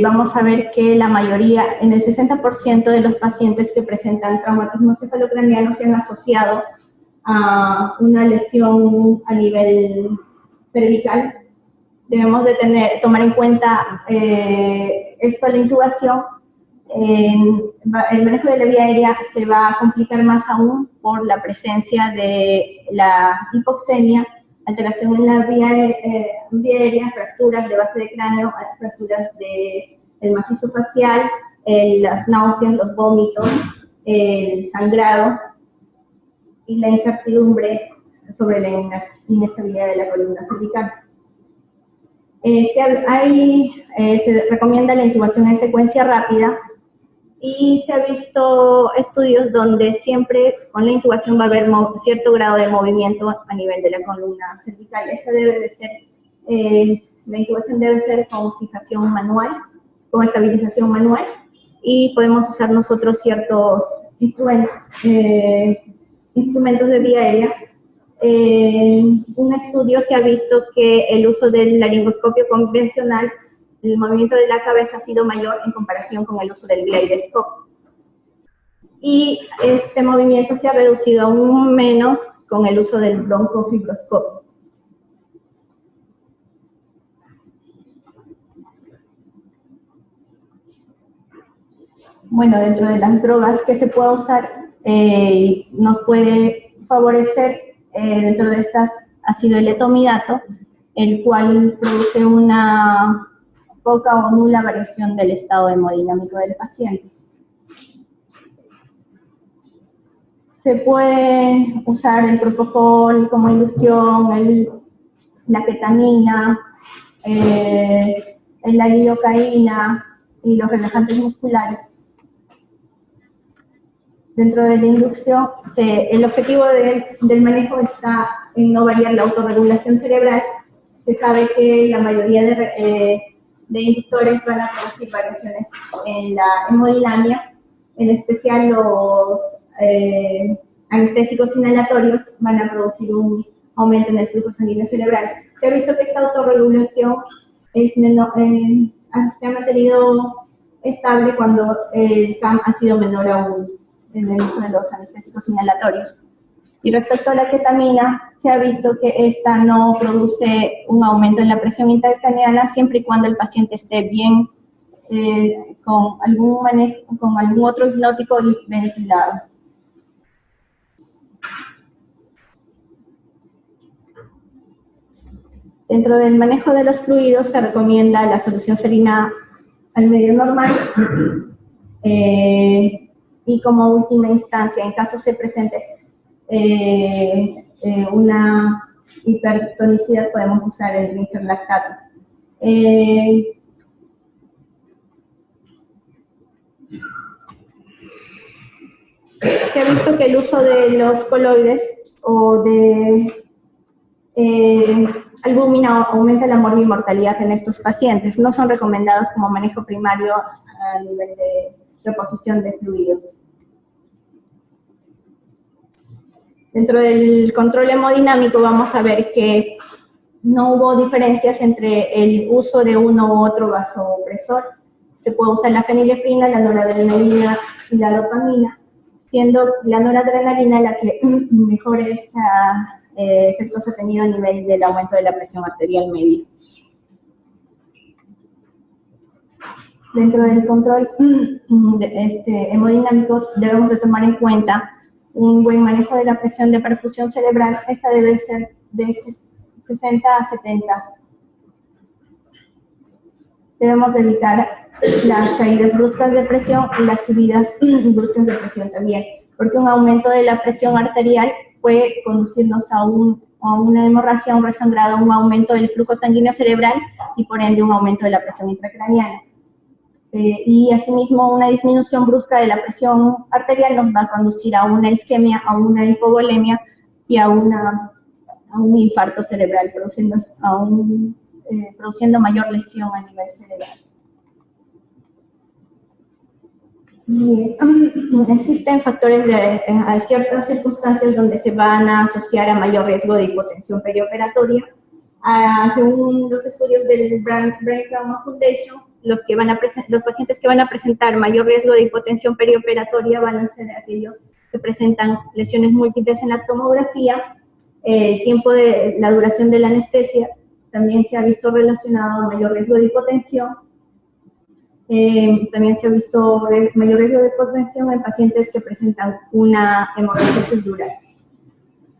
vamos a ver que la mayoría, en el 60% de los pacientes que presentan traumatismo cefalocraneano se han asociado a una lesión a nivel cervical. Debemos de tomar en cuenta esto a la intubación. El manejo de la vía aérea se va a complicar más aún por la presencia de la hipoxemia, alteración en la vía aérea, fracturas de base de cráneo, fracturas del macizo facial, las náuseas, los vómitos, el sangrado y la incertidumbre sobre la inestabilidad de la columna cervical. Se recomienda la intubación en secuencia rápida y se ha visto estudios donde siempre con la intubación va a haber cierto grado de movimiento a nivel de la columna cervical. Esa debe de ser, la intubación debe ser con fijación manual, con estabilización manual, y podemos usar nosotros ciertos instrumentos de vía aérea. En un estudio se ha visto que el uso del laringoscopio convencional, el movimiento de la cabeza ha sido mayor en comparación con el uso del glidescope. Y este movimiento se ha reducido aún menos con el uso del broncofibroscopio. Bueno, dentro de las drogas que se puede usar, nos puede favorecer, dentro de estas ha sido el etomidato, el cual produce una poca o nula variación del estado hemodinámico del paciente. Se puede usar el propofol como ilusión, la ketamina, la lidocaína y los relajantes musculares. Dentro de la inducción, el objetivo del manejo está en no variar la autorregulación cerebral. Se sabe que la mayoría de inductores van a producir variaciones en la hemodinamia, en especial los anestésicos inhalatorios van a producir un aumento en el flujo sanguíneo cerebral. Se ha visto que esta autorregulación se ha mantenido estable cuando el CAM ha sido menor aún en el uso de los anestésicos inhalatorios. Y respecto a la ketamina, se ha visto que esta no produce un aumento en la presión intracraneana siempre y cuando el paciente esté bien con algún otro hipnótico y ventilado. Dentro del manejo de los fluidos se recomienda la solución serina al medio normal y como última instancia, en caso se presente una hipertonicidad, podemos usar el ringer-lactato. Se ha visto que el uso de los coloides o de albúmina aumenta la morbimortalidad en estos pacientes. No son recomendados como manejo primario a nivel de reposición de fluidos. Dentro del control hemodinámico vamos a ver que no hubo diferencias entre el uso de uno u otro vasopresor. Se puede usar la fenilefrina, la noradrenalina y la dopamina, siendo la noradrenalina la que mejores efectos ha tenido a nivel del aumento de la presión arterial media. Dentro del control hemodinámico debemos de tomar en cuenta un buen manejo de la presión de perfusión cerebral. Esta debe ser de 60 a 70. Debemos de evitar las caídas bruscas de presión y las subidas bruscas de presión también, porque un aumento de la presión arterial puede conducirnos a una hemorragia, a un resangrado, a un aumento del flujo sanguíneo cerebral y por ende un aumento de la presión intracraneana. Y asimismo una disminución brusca de la presión arterial nos va a conducir a una isquemia, a una hipovolemia y a un infarto cerebral, produciendo mayor lesión a nivel cerebral. Existen factores a ciertas circunstancias donde se van a asociar a mayor riesgo de hipotensión perioperatoria. Según los estudios del Brain Trauma Foundation, los pacientes que van a presentar mayor riesgo de hipotensión perioperatoria van a ser aquellos que presentan lesiones múltiples en la tomografía. La duración de la anestesia también se ha visto relacionado a mayor riesgo de hipotensión. También se ha visto mayor riesgo de hipotensión en pacientes que presentan una hemorragia subdural.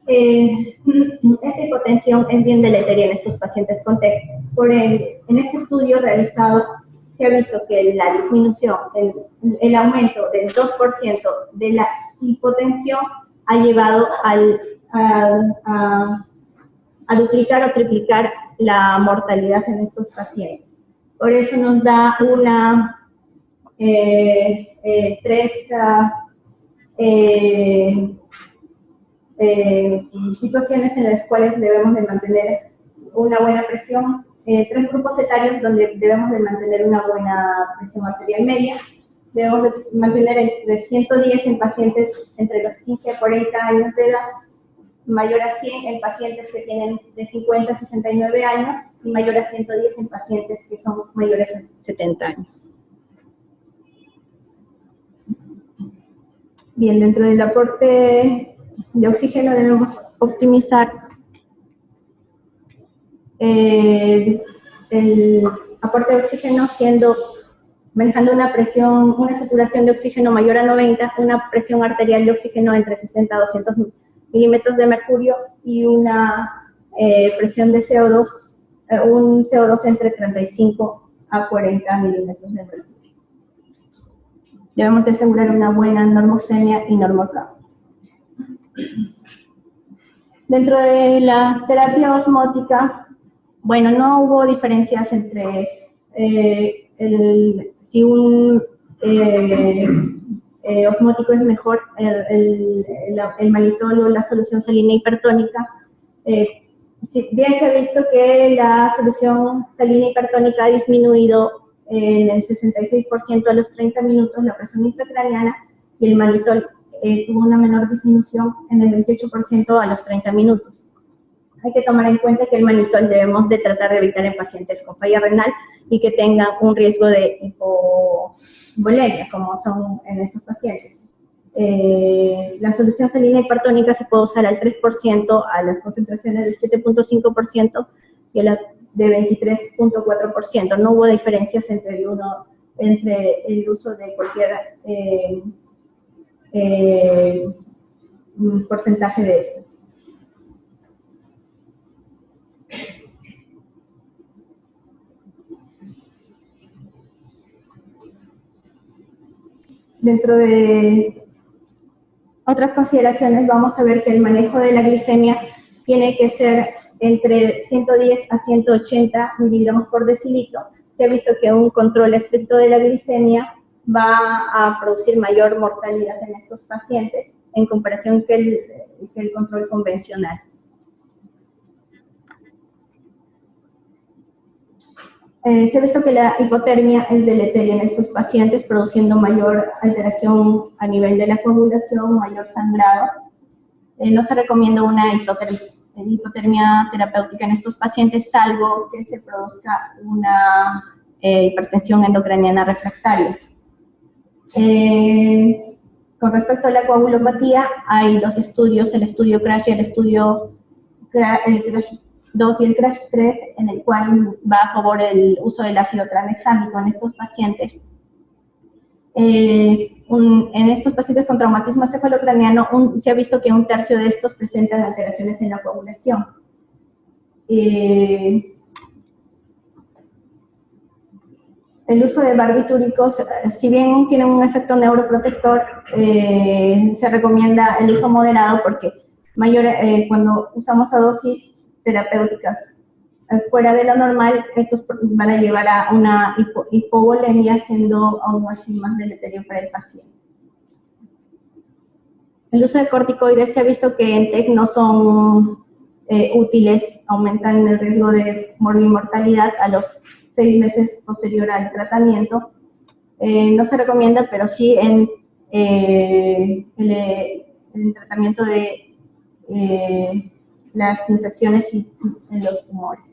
Esta hipotensión es bien deleteria en estos pacientes con TEC. En este estudio realizado se ha visto que la disminución, el aumento del 2% de la hipotensión ha llevado a duplicar o triplicar la mortalidad en estos pacientes. Por eso nos da tres situaciones en las cuales debemos de mantener una buena presión, tres grupos etarios donde debemos de mantener una buena presión arterial media. Debemos de mantener entre 110 en pacientes entre los 15 a 40 años de edad, mayor a 100 en pacientes que tienen de 50 a 69 años y mayor a 110 en pacientes que son mayores a 70 años. Bien, dentro del aporte de oxígeno debemos optimizar el aporte de oxígeno manejando una saturación de oxígeno mayor a 90, una presión arterial de oxígeno entre 60 a 200 milímetros de mercurio y una presión de CO2, un CO2 entre 35 a 40 milímetros de mercurio. Debemos de asegurar una buena normoxemia y normocao. Dentro de la terapia osmótica, bueno, no hubo diferencias entre si un osmótico es mejor, el mannitol o la solución salina hipertónica. Bien se ha visto que la solución salina hipertónica ha disminuido en el 66% a los 30 minutos la presión intracraneana y el mannitol tuvo una menor disminución en el 28% a los 30 minutos. Hay que tomar en cuenta que el mannitol debemos de tratar de evitar en pacientes con falla renal y que tengan un riesgo de hipovolemia, como son en estos pacientes. La solución salina hipertónica se puede usar al 3% a las concentraciones del 7.5% y a la de 23.4%. No hubo diferencias entre el uso de cualquier porcentaje de esto. Dentro de otras consideraciones vamos a ver que el manejo de la glicemia tiene que ser entre 110 a 180 miligramos por decilitro. Se ha visto que un control estricto de la glicemia va a producir mayor mortalidad en estos pacientes en comparación que el control convencional. Se ha visto que la hipotermia es deleteria en estos pacientes, produciendo mayor alteración a nivel de la coagulación, mayor sangrado. No se recomienda una hipotermia terapéutica en estos pacientes, salvo que se produzca una hipertensión endocraniana refractaria. Con respecto a la coagulopatía, hay dos estudios, el estudio CRASH y el CRASH 2 y el CRASH 3, en el cual va a favor el uso del ácido tranexámico en estos pacientes. En estos pacientes con traumatismo cefalocraniano se ha visto que un tercio de estos presentan alteraciones en la coagulación. El uso de barbitúricos, si bien tienen un efecto neuroprotector, se recomienda el uso moderado porque cuando usamos a dosis terapéuticas fuera de lo normal, estos van a llevar a una hipovolemia, siendo aún así más deleterio para el paciente. El uso de corticoides se ha visto que en TEC no son útiles, aumentan el riesgo de morbimortalidad a los 6 meses posterior al tratamiento. no se recomienda, pero sí en el tratamiento de las infecciones y en los tumores.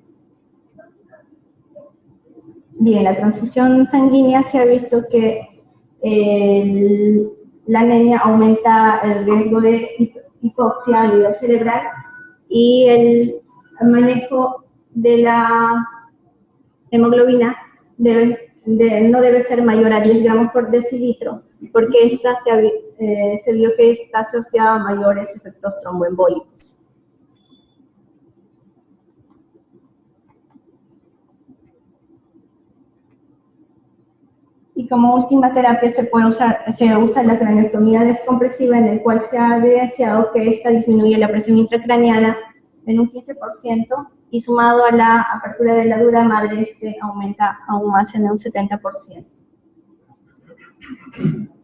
Bien, la transfusión sanguínea se ha visto que la anemia aumenta el riesgo de hipoxia a nivel cerebral y el manejo de la hemoglobina no debe ser mayor a 10 gramos por decilitro, porque esta se vio que está asociada a mayores efectos tromboembólicos. Y como última terapia se usa la craneotomía descompresiva, en el cual se ha evidenciado que esta disminuye la presión intracraneana en un 15% y sumado a la apertura de la dura madre, este aumenta aún más en un 70%.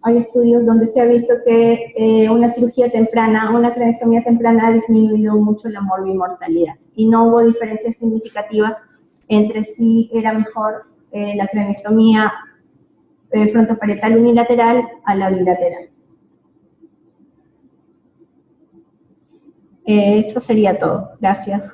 Hay estudios donde se ha visto que una cirugía temprana, una craneostomía temprana ha disminuido mucho la morbimortalidad y no hubo diferencias significativas entre si era mejor la craneostomía frontoparietal unilateral a la bilateral. Eso sería todo. Gracias.